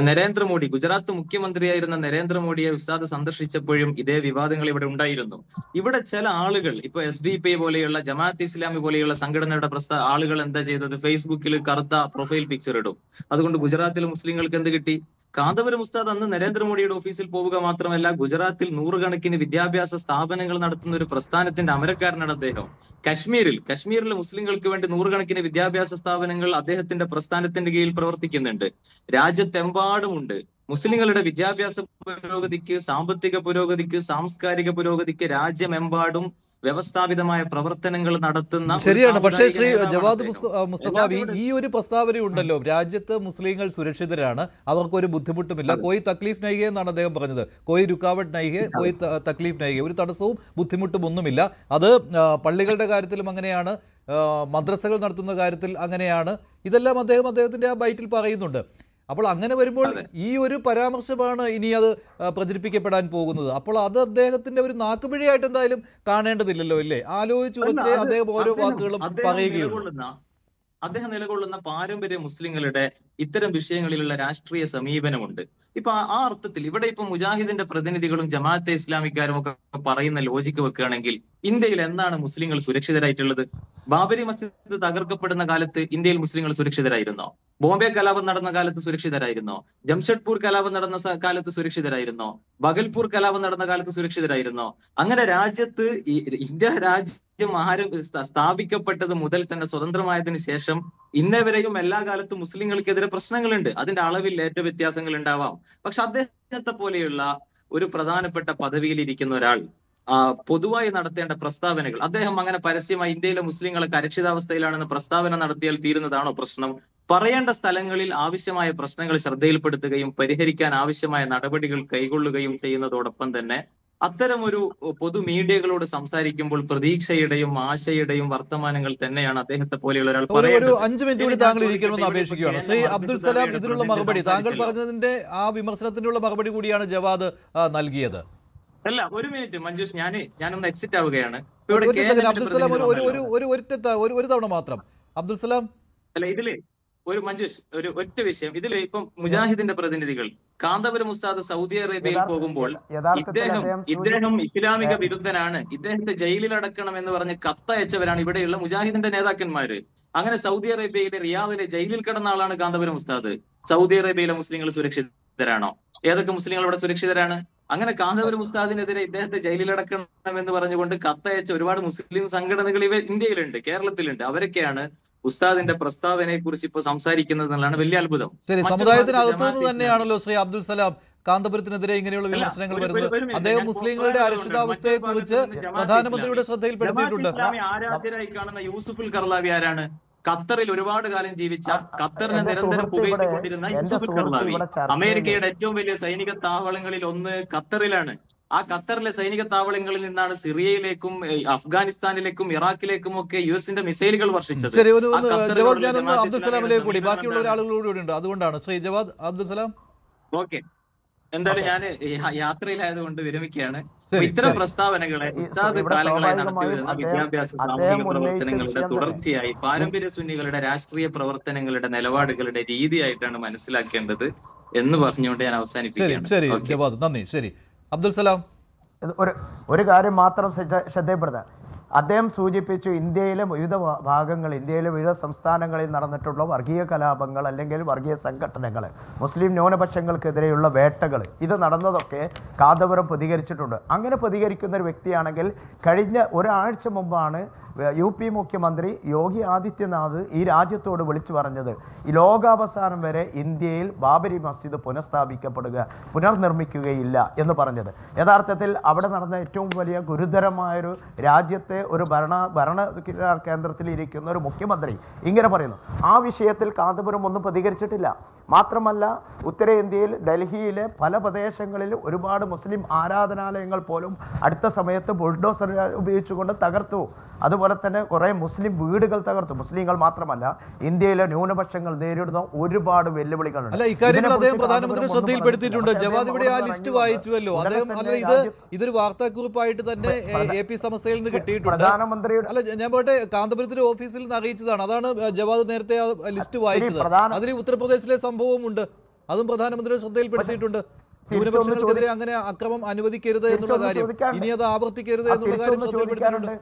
നരേന്ദ്രമോദി, ഗുജറാത്ത് മുഖ്യമന്ത്രിയായിരുന്ന നരേന്ദ്രമോദിയെ ഉസ്താദ് സന്ദർശിച്ചപ്പോഴും ഇതേ വിവാദങ്ങൾ ഇവിടെ ഉണ്ടായിരുന്നു. ഇവിടെ ചില ആളുകൾ, ഇപ്പൊ SDP പോലെയുള്ള ജമാഅത്ത് ഇസ്ലാമി പോലെയുള്ള സംഘടനയുടെ ആളുകൾ എന്താ ചെയ്തത്? ഫേസ്ബുക്കിൽ കറുത്ത പ്രൊഫൈൽ പിക്ചർ ഇടും. അതുകൊണ്ട് ഗുജറാത്തിലെ മുസ്ലിങ്ങൾക്ക് എന്ത് കിട്ടി? കാന്തപുരം ഉസ്താദ് അന്ന് നരേന്ദ്രമോദിയുടെ ഓഫീസിൽ പോവുക മാത്രമല്ല, ഗുജറാത്തിൽ നൂറുകണക്കിന് വിദ്യാഭ്യാസ സ്ഥാപനങ്ങൾ നടത്തുന്ന ഒരു പ്രസ്ഥാനത്തിന്റെ അമരക്കാരനാണ് അദ്ദേഹം. കശ്മീരിലെ മുസ്ലിങ്ങൾക്ക് വേണ്ടി നൂറുകണക്കിന് വിദ്യാഭ്യാസ സ്ഥാപനങ്ങൾ അദ്ദേഹത്തിന്റെ പ്രസ്ഥാനത്തിന്റെ കീഴിൽ പ്രവർത്തിക്കുന്നുണ്ട്. രാജ്യത്തെമ്പാടുമുണ്ട്. മുസ്ലിങ്ങളുടെ വിദ്യാഭ്യാസ പുരോഗതിക്ക്, സാമ്പത്തിക പുരോഗതിക്ക്, സാംസ്കാരിക പുരോഗതിക്ക് രാജ്യമെമ്പാടും വ്യവസ്ഥാപിതമായ പ്രവർത്തനങ്ങൾ നടത്തുന്ന. ശരിയാണ്. പക്ഷേ ശ്രീ ജവാദ് മുസ്തഫാവി, ഈ ഒരു പ്രസ്താവനയുണ്ടല്ലോ, രാജ്യത്ത് മുസ്ലിങ്ങൾ സുരക്ഷിതരാണ്, അവർക്കൊരു ബുദ്ധിമുട്ടുമില്ല, കോയി തക്ലീഫ് നൈഹെ എന്നാണ് അദ്ദേഹം പറഞ്ഞത്. കോയി രുക്കാവട്ട് നൈഹെ, കോയി തക്ലീഫ് നൈഹെ, ഒരു തടസ്സവും ബുദ്ധിമുട്ടും ഒന്നുമില്ല. അത് പള്ളികളുടെ കാര്യത്തിലും അങ്ങനെയാണ്, മദ്രസകൾ നടത്തുന്ന കാര്യത്തിൽ അങ്ങനെയാണ്. ഇതെല്ലാം അദ്ദേഹത്തിന്റെ ആ ബൈറ്റിൽ പറയുന്നുണ്ട്. അപ്പോൾ അങ്ങനെ വരുമ്പോൾ ഈ ഒരു പരാമർശമാണ് ഇനി അത് പ്രചരിപ്പിക്കപ്പെടാൻ പോകുന്നത്. അപ്പോൾ അത് അദ്ദേഹത്തിന്റെ ഒരു നാക്കുപിഴയായിട്ട് എന്തായാലും കാണേണ്ടതില്ലല്ലോ, അല്ലേ? ആലോചിച്ച് വെച്ച് അദ്ദേഹം ഓരോ വാക്കുകളും പറയുകയുള്ളൂ. അദ്ദേഹം നിലകൊള്ളുന്ന പാരമ്പര്യ മുസ്ലിങ്ങളുടെ ഇത്തരം വിഷയങ്ങളിലുള്ള രാഷ്ട്രീയ സമീപനമുണ്ട്. ഇപ്പൊ ആ അർത്ഥത്തിൽ ഇവിടെ ഇപ്പൊ മുജാഹിദിന്റെ പ്രതിനിധികളും ജമാഅത്തെ ഇസ്ലാമിക്കാരും ഒക്കെ പറയുന്ന ലോജിക്ക് വെക്കുകയാണെങ്കിൽ ഇന്ത്യയിൽ എന്താണ് മുസ്ലിങ്ങൾ സുരക്ഷിതരായിട്ടുള്ളത്? ബാബരി മസ്ജിദ് തകർക്കപ്പെടുന്ന കാലത്ത് ഇന്ത്യയിൽ മുസ്ലിങ്ങൾ സുരക്ഷിതരായിരുന്നോ? ബോംബെ കലാപം നടന്ന കാലത്ത് സുരക്ഷിതരായിരുന്നോ? ജംഷഡ്പൂർ കലാപം നടന്ന കാലത്ത് സുരക്ഷിതരായിരുന്നോ? ബഗൽപൂർ കലാപം നടന്ന കാലത്ത് സുരക്ഷിതരായിരുന്നോ? അങ്ങനെ രാജ്യത്ത് ഇന്ത്യ രാജ്യം സ്ഥാപിക്കപ്പെട്ടത് മുതൽ തന്നെ സ്വതന്ത്രമായതിനു ശേഷം ഇന്നേവരെയും എല്ലാ കാലത്തും മുസ്ലിങ്ങൾക്കെതിരെ പ്രശ്നങ്ങളുണ്ട്. അതിന്റെ അളവിൽ ഏറ്റ വ്യത്യാസങ്ങൾ ഉണ്ടാവാം. പക്ഷെ അദ്ദേഹത്തെ പോലെയുള്ള ഒരു പ്രധാനപ്പെട്ട പദവിയിൽ ഇരിക്കുന്ന ഒരാൾ പൊതുവായി നടത്തേണ്ട പ്രസ്താവനകൾ, അദ്ദേഹം അങ്ങനെ പരസ്യമായി ഇന്ത്യയിലെ മുസ്ലിങ്ങളൊക്കെ അരക്ഷിതാവസ്ഥയിലാണെന്ന് പ്രസ്താവന നടത്തിയാൽ തീരുന്നതാണോ പ്രശ്നം? പറയേണ്ട സ്ഥലങ്ങളിൽ ആവശ്യമായ പ്രശ്നങ്ങൾ ശ്രദ്ധയിൽപ്പെടുത്തുകയും പരിഹരിക്കാൻ ആവശ്യമായ നടപടികൾ കൈകൊള്ളുകയും ചെയ്യുന്നതോടൊപ്പം തന്നെ അത്തരമൊരു പൊതു മീഡിയകളോട് സംസാരിക്കുമ്പോൾ പ്രതീക്ഷയുടെയും ആശയുടെയും വർത്തമാനങ്ങൾ തന്നെയാണ് അദ്ദേഹത്തെ പോലെയുള്ള ഒരാൾ ഒരു 5 മിനിറ്റ് കൂടി താങ്കൾ ഇരിക്കണമെന്ന് അപേക്ഷിക്കുകയാണ്. ശ്രീ അബ്ദുൽ സലാം, ഇതിനുള്ള മറുപടി, താങ്കൾ പറഞ്ഞതിന്റെ ആ വിമർശനത്തിനുള്ള മറുപടി കൂടിയാണ് ജവാദ് നൽകിയത്. അല്ല, ഒരു മിനിറ്റ് മഞ്ജുഷ്, ഞാനൊന്ന് എക്സിറ്റ് ആവുകയാണ്. അബ്ദുൽ സലാം ഒരു തവണ മാത്രം. അബ്ദുൽ സലാം, അല്ല ഇതില് ഒരു മഞ്ജുഷ് ഒരു ഒറ്റ വിഷയം. ഇതില് ഇപ്പം മുജാഹിദിന്റെ പ്രതിനിധികൾ കാന്തപുരം ഉസ്താദ് സൗദി അറേബ്യയിൽ പോകുമ്പോൾ ഇദ്ദേഹം ഇസ്ലാമിക വിരുദ്ധനാണ്, ഇദ്ദേഹത്തെ ജയിലിൽ അടക്കണം എന്ന് പറഞ്ഞ് കത്തയച്ചവരാണ് ഇവിടെയുള്ള മുജാഹിദിന്റെ നേതാക്കന്മാര്. അങ്ങനെ സൗദി അറേബ്യയിലെ റിയാദിലെ ജയിലിൽ കിടന്ന ആളാണ് കാന്തപുരം ഉസ്താദ്. സൗദി അറേബ്യയിലെ മുസ്ലിങ്ങൾ സുരക്ഷിതരാണോ? ഏതൊക്കെ മുസ്ലിങ്ങൾ അവിടെ സുരക്ഷിതരാണ്? അങ്ങനെ കാന്തപുരം ഉസ്താദിനെതിരെ ഇദ്ദേഹത്തെ ജയിലിലടക്കണം എന്ന് പറഞ്ഞുകൊണ്ട് കത്തയച്ച ഒരുപാട് മുസ്ലിം സംഘടനകൾ ഇന്ത്യയിലുണ്ട്, കേരളത്തിലുണ്ട്. അവരൊക്കെയാണ് ഉസ്താദിന്റെ പ്രസ്താവനയെ കുറിച്ച് ഇപ്പൊ സംസാരിക്കുന്നത് എന്നുള്ളതാണ് വലിയ അത്ഭുതം. ശരി, സമുദായത്തിനകത്തു നിന്ന് തന്നെയാണല്ലോ ശ്രീ അബ്ദുൽ സലാം കാന്തപുരത്തിനെതിരെ ഇങ്ങനെയുള്ള വിമർശനങ്ങൾ വരുന്നത്. അദ്ദേഹം മുസ്ലിങ്ങളുടെ അരക്ഷിതാവസ്ഥയെ കുറിച്ച് പ്രധാനമന്ത്രിയുടെ ശ്രദ്ധയിൽപ്പെടുത്തിയിട്ടുണ്ട്. ആരാധ്യരായി കാണുന്ന യൂസുഫുൽ കർലാവി ആരാണ്? ഖത്തറിൽ ഒരുപാട് കാലം ജീവിച്ച, ഖത്തറിനെ നിരന്തരം പുകഴ്ത്തിക്കൊണ്ടിരുന്ന യൂസുഫ് കർലാവി. അമേരിക്കയുടെ ഏറ്റവും വലിയ സൈനിക താവളങ്ങളിൽ ഒന്ന് ഖത്തറിലാണ്. ആ ഖത്തറിലെ സൈനിക താവളങ്ങളിൽ നിന്നാണ് സിറിയയിലേക്കും അഫ്ഗാനിസ്ഥാനിലേക്കും ഇറാഖിലേക്കും ഒക്കെ US-ന്റെ മിസൈലുകൾ വർഷിച്ചത്. അബ്ദുൽ സലാമിലേക്ക് കൂടി ബാക്കിയുള്ള ഒരാളുകളോട് ഉണ്ട്, അതുകൊണ്ടാണ് ശ്രീ ജവാദ്. അബ്ദുൽ സലാം, ഓക്കെ, എന്തായാലും ഞാൻ യാത്രയിലായതുകൊണ്ട് വിരമിക്കുകയാണ്. ഇത്തരം പ്രസ്താവനകളെ ഉസ്താദ് കാലങ്ങളായി നടത്തിവരുന്ന വിദ്യാഭ്യാസ സാമൂഹിക പ്രവർത്തനങ്ങളുടെ തുടർച്ചയായി പാരമ്പര്യ സുന്നികളുടെ രാഷ്ട്രീയ പ്രവർത്തനങ്ങളുടെ നിലപാടുകളുടെ രീതിയായിട്ടാണ് മനസ്സിലാക്കേണ്ടത് എന്ന് പറഞ്ഞുകൊണ്ട് ഞാൻ അവസാനിപ്പിക്കുകയാണ്. ശരി ജവാദ്, നന്ദി. ശരി അബ്ദുൽ സലാം, ഒരു കാര്യം മാത്രം ശ്രദ്ധയപ്പെടുത്താം. അദ്ദേഹം സൂചിപ്പിച്ചു ഇന്ത്യയിലെ വിവിധ ഭാഗങ്ങൾ, ഇന്ത്യയിലെ വിവിധ സംസ്ഥാനങ്ങളിൽ നടന്നിട്ടുള്ള വർഗീയ കലാപങ്ങൾ അല്ലെങ്കിൽ വർഗീയ സംഘടനകൾ, മുസ്ലിം ന്യൂനപക്ഷങ്ങൾക്കെതിരെയുള്ള വേട്ടകൾ, ഇത് നടന്നതൊക്കെ കാന്തപുരം പ്രതികരിച്ചിട്ടുണ്ട്. അങ്ങനെ പ്രതികരിക്കുന്ന ഒരു വ്യക്തിയാണെങ്കിൽ കഴിഞ്ഞ ഒരാഴ്ച മുമ്പാണ് UP മുഖ്യമന്ത്രി യോഗി ആദിത്യനാഥ് ഈ രാജ്യത്തോട് വിളിച്ചു പറഞ്ഞത് ഈ ലോകാവസാനം വരെ ഇന്ത്യയിൽ ബാബരി മസ്ജിദ് പുനഃസ്ഥാപിക്കപ്പെടുക, പുനർനിർമ്മിക്കുകയില്ല എന്ന് പറഞ്ഞത്. യഥാർത്ഥത്തിൽ അവിടെ നടന്ന ഏറ്റവും വലിയ ഗുരുതരമായൊരു രാജ്യത്തെ ഒരു ഭരണ കേന്ദ്രത്തിൽ ഇരിക്കുന്ന ഒരു മുഖ്യമന്ത്രി ഇങ്ങനെ പറയുന്നു. ആ വിഷയത്തിൽ കാന്തപുരം ഒന്നും പ്രതികരിച്ചിട്ടില്ല. മാത്രമല്ല ഉത്തരേന്ത്യയിൽ ഡൽഹിയിലെ പല പ്രദേശങ്ങളിൽ ഒരുപാട് മുസ്ലിം ആരാധനാലയങ്ങൾ പോലും അടുത്ത സമയത്ത് ബുൾഡോസർ ഉപയോഗിച്ചുകൊണ്ട് തകർത്തു. അതുപോലെ തന്നെ കുറേ മുസ്ലിം വീടുകൾ തകർത്തു. മുസ്ലിങ്ങൾ മാത്രമല്ല, ഇന്ത്യയിലെ ന്യൂനപക്ഷങ്ങൾ നേരിടുന്ന ഒരുപാട് വെല്ലുവിളികളുണ്ട്. അല്ല, ഇക്കാര്യങ്ങൾ അദ്ദേഹം പ്രധാനമന്ത്രി ശ്രദ്ധയിൽപ്പെടുത്തിയിട്ടുണ്ട്. ജവാദ് ഇവിടെ ആ ലിസ്റ്റ് വായിച്ചുവല്ലോ. അദ്ദേഹം ഇതൊരു വാർത്താക്കുറിപ്പായിട്ട് തന്നെ AP സമസ്തയിൽ നിന്ന് കിട്ടിയിട്ടുണ്ട്. പ്രധാനമന്ത്രിയുടെ അല്ല, ഞാൻ പോട്ടെ, കാന്തപുരത്തിന്റെ ഓഫീസിൽ നിന്ന് അറിയിച്ചതാണ്. അതാണ് ജവാദ് നേരത്തെ ആ ലിസ്റ്റ് വായിച്ചത്. അതിൽ ഉത്തർപ്രദേശിലെ സംഭവം ഉണ്ട്, അതും പ്രധാനമന്ത്രിയുടെ ശ്രദ്ധയിൽപ്പെടുത്തിയിട്ടുണ്ട്. ന്യൂനപക്ഷങ്ങൾക്കെതിരെ അങ്ങനെ അക്രമം അനുവദിക്കരുത് എന്നുള്ള കാര്യം, ഇനി അത് ആവർത്തിക്കരുത് എന്നുള്ള കാര്യം ശ്രദ്ധയിൽപ്പെടുത്തിയിട്ടുണ്ട്.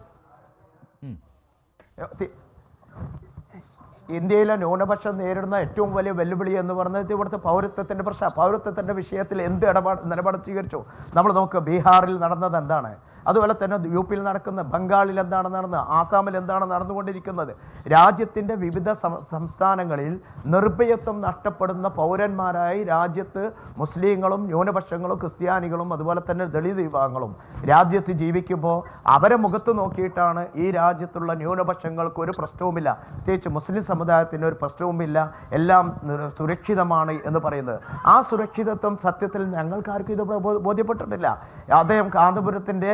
ഇന്ത്യയിലെ ന്യൂനപക്ഷം നേരിടുന്ന ഏറ്റവും വലിയ വെല്ലുവിളി എന്ന് പറയുന്നത് ഇവിടുത്തെ പൗരത്വത്തിന്റെ പ്രശ്നം. പൗരത്വത്തിന്റെ വിഷയത്തിൽ എന്ത് നിലപാട് സ്വീകരിച്ചു? നമ്മൾ നോക്കുക, ബീഹാറിൽ നടന്നത് എന്താണ്, അതുപോലെ തന്നെ UP-യിൽ നടക്കുന്ന, ബംഗാളിൽ എന്താണ് നടന്നത്, ആസാമിൽ എന്താണ് നടന്നുകൊണ്ടിരിക്കുന്നത്. രാജ്യത്തിൻ്റെ വിവിധ സംസ്ഥാനങ്ങളിൽ നിർഭയത്വം നഷ്ടപ്പെടുന്ന പൗരന്മാരായി രാജ്യത്ത് മുസ്ലിങ്ങളും ന്യൂനപക്ഷങ്ങളും ക്രിസ്ത്യാനികളും അതുപോലെ തന്നെ ദളിത് വിഭാഗങ്ങളും രാജ്യത്ത് ജീവിക്കുമ്പോൾ അവരെ മുഖത്ത് നോക്കിയിട്ടാണ് ഈ രാജ്യത്തുള്ള ന്യൂനപക്ഷങ്ങൾക്ക് ഒരു പ്രശ്നവുമില്ല, പ്രത്യേകിച്ച് മുസ്ലിം സമുദായത്തിന് ഒരു പ്രശ്നവുമില്ല, എല്ലാം സുരക്ഷിതമാണ് എന്ന് പറയുന്നത്. ആ സുരക്ഷിതത്വം സത്യത്തിൽ ഞങ്ങൾക്കാർക്കും ഇത് ബോധ്യപ്പെട്ടിട്ടില്ല. അദ്ദേഹം കാന്തപുരത്തിൻ്റെ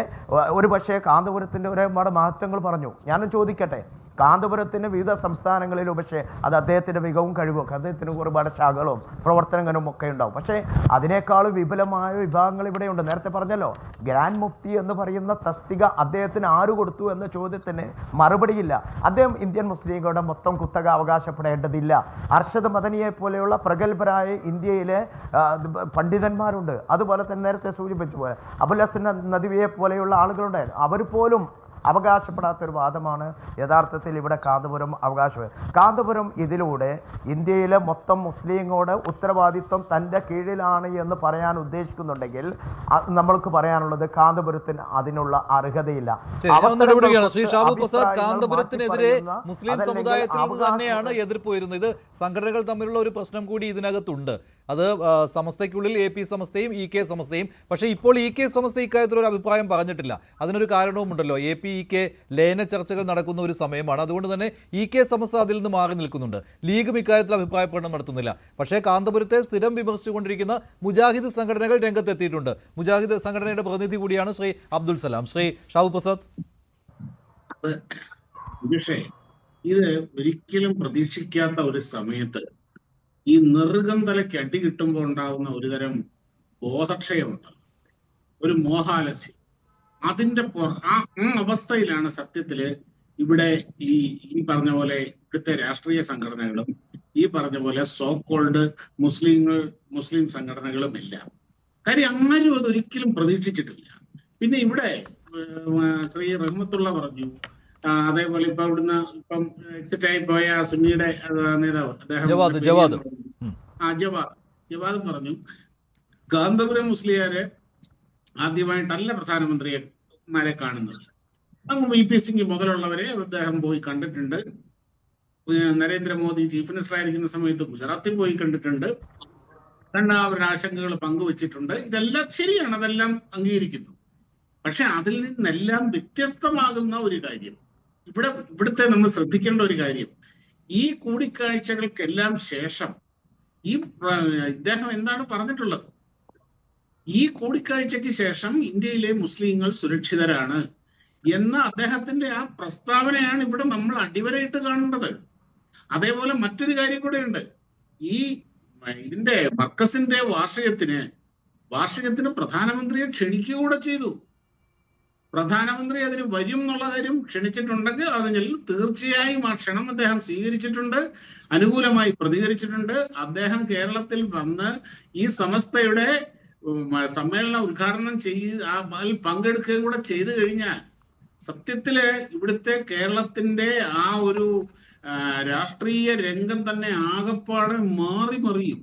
കാന്തപുരത്തിൻ്റെ ഒരുപാട് മഹത്വങ്ങൾ പറഞ്ഞു. ഞാനും ചോദിക്കട്ടെ, കാന്തപുരത്തിന് വിവിധ സംസ്ഥാനങ്ങളിലും പക്ഷേ അത് അദ്ദേഹത്തിൻ്റെ മികവും കഴിവും, അദ്ദേഹത്തിന് ഒരുപാട് ശാഖകളും പ്രവർത്തനങ്ങളും ഒക്കെ ഉണ്ടാവും. പക്ഷേ അതിനേക്കാളും വിപുലമായ വിഭാഗങ്ങൾ ഇവിടെയുണ്ട്. നേരത്തെ പറഞ്ഞല്ലോ, ഗ്രാൻഡ് മുഫ്തി എന്ന് പറയുന്ന തസ്തിക അദ്ദേഹത്തിന് ആര് കൊടുത്തു എന്ന ചോദ്യത്തിന് മറുപടിയില്ല. അദ്ദേഹം ഇന്ത്യൻ മുസ്ലിങ്ങളുടെ മൊത്തം കുത്തക അവകാശപ്പെടേണ്ടതില്ല. അർഷദ് മദനിയെ പോലെയുള്ള പ്രഗത്ഭരായ ഇന്ത്യയിലെ പണ്ഡിതന്മാരുണ്ട്. അതുപോലെ തന്നെ നേരത്തെ സൂചിപ്പിച്ച പോലെ അബുൽ ഹസൻ നദ്വിയെ പോലെയുള്ള ആളുകളുണ്ടായിരുന്നു. അവർ പോലും അവകാശപ്പെടാത്തൊരു വാദമാണ് യഥാർത്ഥത്തിൽ ഇവിടെ കാന്തപുരം കാന്തപുരം ഇതിലൂടെ ഇന്ത്യയിലെ മൊത്തം മുസ്ലിങ്ങളുടെ ഉത്തരവാദിത്വം തൻ്റെ കീഴിലാണ് എന്ന് പറയാൻ ഉദ്ദേശിക്കുന്നുണ്ടെങ്കിൽ നമ്മൾക്ക് പറയാനുള്ളത് കാന്തപുരത്തിന് അതിനുള്ള അർഹതയില്ല. ശ്രീ ഷാബു പ്രസാദ്, കാന്തപുരത്തിനെതിരെ മുസ്ലിം സമുദായത്തിൽ നിന്ന് തന്നെയാണ് എതിർപ്പ് വരുന്നത്. ഇത് സംഘടനകൾ തമ്മിലുള്ള ഒരു പ്രശ്നം കൂടി ഇതിനകത്തുണ്ട്. അത് സമസ്തയ്ക്കുള്ളിൽ AP സമസ്തയും EK സമസ്തയും. പക്ഷേ ഇപ്പോൾ EK സമസ്ത ഇക്കാര്യത്തിൽ ഒരു അഭിപ്രായം പറഞ്ഞിട്ടില്ല. അതിനൊരു കാരണവുമുണ്ടല്ലോ, AP-EK ലയന ചർച്ചകൾ നടക്കുന്ന ഒരു സമയമാണ്. അതുകൊണ്ട് തന്നെ EK സമസ്ത അതിൽ നിന്ന് മാറി നിൽക്കുന്നുണ്ട്. ലീഗും ഇക്കാര്യത്തിൽ അഭിപ്രായ പ്രകടനം നടത്തുന്നില്ല. പക്ഷേ കാന്തപുരത്തെ സ്ഥിരം വിമർശിച്ചുകൊണ്ടിരിക്കുന്ന മുജാഹിദ് സംഘടനകൾ രംഗത്തെത്തിയിട്ടുണ്ട്. മുജാഹിദ് സംഘടനയുടെ പ്രതിനിധി കൂടിയാണ് ശ്രീ അബ്ദുൽ സലാം. ശ്രീ ഷാബു പ്രസാദ്, ഇത് ഒരിക്കലും പ്രതീക്ഷിക്കാത്ത ഒരു സമയത്ത് ഈ നെറുകം തലയ്ക്ക് അടി കിട്ടുമ്പോൾ ഉണ്ടാകുന്ന ഒരുതരം ബോധക്ഷയമുണ്ട്, ഒരു മോഹാലസ്യം. അതിന്റെ ആ അവസ്ഥയിലാണ് സത്യത്തില് ഇവിടെ ഈ പറഞ്ഞ പോലെ ഇവിടുത്തെ രാഷ്ട്രീയ സംഘടനകളും ഈ പറഞ്ഞ പോലെ സോക്കോൾഡ് മുസ്ലിം സംഘടനകളും എല്ലാം. കാര്യം ആരും അതൊരിക്കലും പ്രതീക്ഷിച്ചിട്ടില്ല. പിന്നെ ഇവിടെ ശ്രീ റഹ്മത്തുള്ള പറഞ്ഞു, അതേപോലെ ഇപ്പൊ ഇവിടുന്ന് എക്സിറ്റ് ആയി പോയ സുന്നിയുടെ നേതാവ് ജവാദ് പറഞ്ഞു, കാന്തപുരം മുസ്ലിയാരെ ആദ്യമായിട്ടല്ല പ്രധാനമന്ത്രിമാരെ കാണുന്നത്. അങ്ങ് VP സിംഗ് മുതലുള്ളവരെ അദ്ദേഹം പോയി കണ്ടിട്ടുണ്ട്. നരേന്ദ്രമോദി ചീഫ് മിനിസ്റ്റർ ആയിരിക്കുന്ന സമയത്ത് ഗുജറാത്തിൽ പോയി കണ്ടിട്ടുണ്ട്. അവരുടെ ആശങ്കകൾ പങ്കുവച്ചിട്ടുണ്ട്. ഇതെല്ലാം ശരിയാണ്, അതെല്ലാം അംഗീകരിക്കുന്നു. പക്ഷെ അതിൽ നിന്നെല്ലാം വ്യത്യസ്തമാകുന്ന ഒരു കാര്യം, ഇവിടുത്തെ നമ്മൾ ശ്രദ്ധിക്കേണ്ട ഒരു കാര്യം, ഈ കൂടിക്കാഴ്ചകൾക്കെല്ലാം ശേഷം ഇദ്ദേഹം എന്താണ് പറഞ്ഞിട്ടുള്ളത്? ഈ കൂടിക്കാഴ്ചയ്ക്ക് ശേഷം ഇന്ത്യയിലെ മുസ്ലിങ്ങൾ സുരക്ഷിതരാണ് എന്ന അദ്ദേഹത്തിന്റെ ആ പ്രസ്താവനയാണ് ഇവിടെ നമ്മൾ അടിവരയിട്ട് കാണേണ്ടത്. അതേപോലെ മറ്റൊരു കാര്യം കൂടെയുണ്ട്. ഇതിന്റെ മർക്കസിന്റെ വാർഷികത്തിന് പ്രധാനമന്ത്രിയെ ക്ഷണിക്കുക ചെയ്തു. പ്രധാനമന്ത്രി അതിന് വരും എന്നുള്ള കാര്യം ക്ഷണിച്ചിട്ടുണ്ടെങ്കിൽ അതിൽ തീർച്ചയായും ആ ക്ഷണം അദ്ദേഹം സ്വീകരിച്ചിട്ടുണ്ട്, അനുകൂലമായി പ്രതികരിച്ചിട്ടുണ്ട്. അദ്ദേഹം കേരളത്തിൽ വന്ന് ഈ സമസ്തയുടെ സമ്മേളനം ഉദ്ഘാടനം അതിൽ പങ്കെടുക്കുകയും കൂടെ ചെയ്തു കഴിഞ്ഞാൽ സത്യത്തില് ഇവിടുത്തെ കേരളത്തിന്റെ ആ ഒരു രാഷ്ട്രീയ രംഗം തന്നെ ആകപ്പാടെ മറിയും.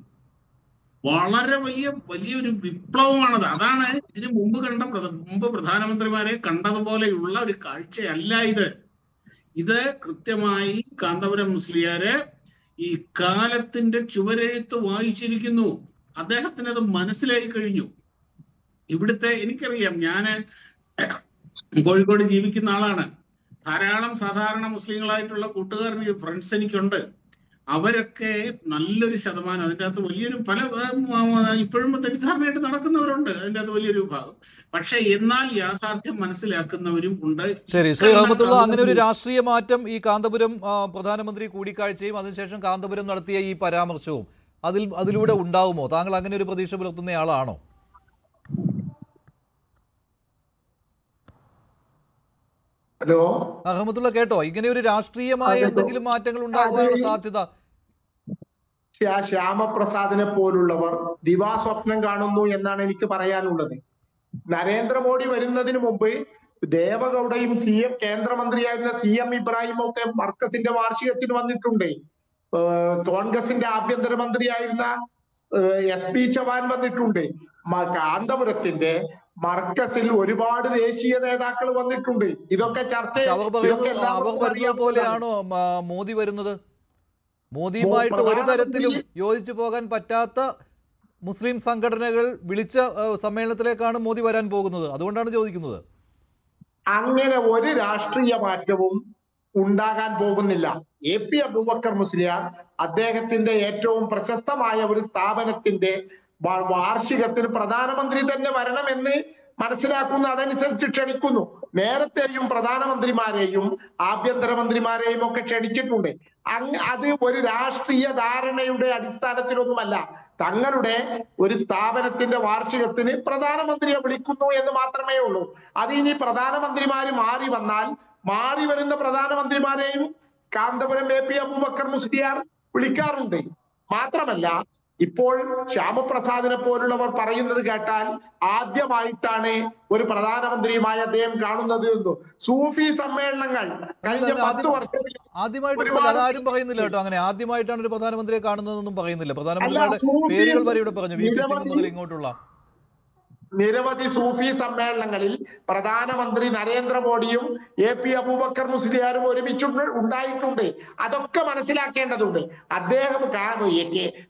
വളരെ വലിയൊരു വിപ്ലവമാണത്. അതാണ് ഇതിനു മുമ്പ് പ്രധാനമന്ത്രിമാരെ കണ്ടതുപോലെയുള്ള ഒരു കാഴ്ചയല്ല ഇത് കൃത്യമായി കാന്തപുരം മുസ്ലിയാര് ഈ കാലത്തിന്റെ ചുവരെഴുത്ത് വായിച്ചിരിക്കുന്നു. അദ്ദേഹത്തിന് അത് മനസ്സിലായി കഴിഞ്ഞു. ഇവിടുത്തെ എനിക്കറിയാം, ഞാന് കോഴിക്കോട് ജീവിക്കുന്ന ആളാണ്. ധാരാളം സാധാരണ മുസ്ലിങ്ങളായിട്ടുള്ള കൂട്ടുകാരന് ഫ്രണ്ട്സ് എനിക്കുണ്ട്. അവരൊക്കെ നല്ലൊരു ശതമാനം അതിൻ്റെ അകത്ത് വലിയൊരു പല ഇപ്പോഴും തെറ്റിദ്ധാരണയായിട്ട് നടക്കുന്നവരുണ്ട് അതിൻ്റെ അകത്ത് വലിയൊരു വിഭാഗം. പക്ഷെ എന്നാൽ യാഥാർത്ഥ്യം മനസ്സിലാക്കുന്നവരും ഉണ്ട്. ശരി, ശ്രീ റഹ്മത്തുള്ള, അങ്ങനെ ഒരു രാഷ്ട്രീയ മാറ്റം ഈ കാന്തപുരം പ്രധാനമന്ത്രി കൂടിക്കാഴ്ചയും അതിനുശേഷം കാന്തപുരം നടത്തിയ ഈ പരാമർശവും അതിലൂടെ ഉണ്ടാവുമോ? താങ്കൾ അങ്ങനെ ഒരു പ്രതീക്ഷ പുലർത്തുന്നയാളാണോ? ഹലോ റഹ്മത്തുള്ള, കേട്ടോ, ഇങ്ങനെ ഒരു രാഷ്ട്രീയമായ എന്തെങ്കിലും മാറ്റങ്ങൾ ഉണ്ടാകാനുള്ള സാധ്യത? ശ്യാമപ്രസാദിനെ പോലുള്ളവർ ദിവാസ്വപ്നം കാണുന്നു എന്നാണ് എനിക്ക് പറയാനുള്ളത്. നരേന്ദ്രമോദി വരുന്നതിന് മുമ്പ് ദേവഗൌഡയും കേന്ദ്രമന്ത്രിയായിരുന്ന CM ഇബ്രാഹിമും ഒക്കെ മർക്കസിന്റെ വാർഷികത്തിന് വന്നിട്ടുണ്ട്. കോൺഗ്രസിന്റെ ആഭ്യന്തരമന്ത്രിയായിരുന്ന SP ചവാൻ വന്നിട്ടുണ്ട്. കാന്തപുരത്തിന്റെ മർക്കസിൽ ഒരുപാട് ദേശീയ നേതാക്കൾ വന്നിട്ടുണ്ട്. ഇതൊക്കെ ചർച്ച പോലെയാണോ മോദി വരുന്നത്? മോദിയുമായിട്ട് ഒരു തരത്തിലും യോജിച്ചു പോകാൻ പറ്റാത്ത മുസ്ലിം സംഘടനകൾ വിളിച്ച സമ്മേളനത്തിലേക്കാണ് മോദി വരാൻ പോകുന്നത്. അതുകൊണ്ടാണ് ചോദിക്കുന്നത്. അങ്ങനെ ഒരു രാഷ്ട്രീയ മാറ്റവും ഉണ്ടാകാൻ പോകുന്നില്ല. AP അബൂബക്കർ മുസ്ലിയാർ അദ്ദേഹത്തിന്റെ ഏറ്റവും പ്രശസ്തമായ ഒരു സ്ഥാപനത്തിന്റെ വാർഷികത്തിന് പ്രധാനമന്ത്രി തന്നെ വരണമെന്ന് മനസ്സിലാക്കുന്നു. അതനുസരിച്ച് ക്ഷണിക്കുന്നു. നേരത്തെയും പ്രധാനമന്ത്രിമാരെയും ആഭ്യന്തരമന്ത്രിമാരെയും ഒക്കെ ക്ഷണിച്ചിട്ടുണ്ട്. അത് ഒരു രാഷ്ട്രീയ ധാരണയുടെ അടിസ്ഥാനത്തിലൊന്നുമല്ല. തങ്ങളുടെ ഒരു സ്ഥാപനത്തിന്റെ വാർഷികത്തിന് പ്രധാനമന്ത്രിയെ വിളിക്കുന്നു എന്ന് മാത്രമേ ഉള്ളൂ. അത് ഇനി പ്രധാനമന്ത്രിമാര് മാറി വന്നാൽ മാറി വരുന്ന പ്രധാനമന്ത്രിമാരെയും കാന്തപുരം AP അബൂബക്കർ മുസ്ലിയാർ വിളിക്കാറുണ്ട്. മാത്രമല്ല, ഇപ്പോൾ ശ്യാമപ്രസാദിനെ പോലുള്ളവർ പറയുന്നത് കേട്ടാൽ ആദ്യമായിട്ടാണ് ഒരു പ്രധാനമന്ത്രിയുമായി അദ്ദേഹം കാണുന്നത് എന്നു. സൂഫി സമ്മേളനങ്ങൾ കഴിഞ്ഞ 10 വർഷത്തിൽ ആദ്യമായിട്ട് പറയുന്നില്ല കേട്ടോ. അങ്ങനെ ആദ്യമായിട്ടാണ് ഒരു പ്രധാനമന്ത്രിയെ കാണുന്നതെന്നും പറയുന്നില്ല. പ്രധാനമന്ത്രിയുടെ പേരുകൾ വരെ ഇവിടെ പറഞ്ഞു. VP സിംഗ് മുതൽ ഇങ്ങോട്ടുള്ള നിരവധി സൂഫി സമ്മേളനങ്ങളിൽ പ്രധാനമന്ത്രി നരേന്ദ്രമോദിയും AP അബൂബക്കർ മുസ്ലിയാരും ഒരുമിച്ച് ഉണ്ടായിട്ടുണ്ട്. അതൊക്കെ മനസ്സിലാക്കേണ്ടതുണ്ട്. അദ്ദേഹം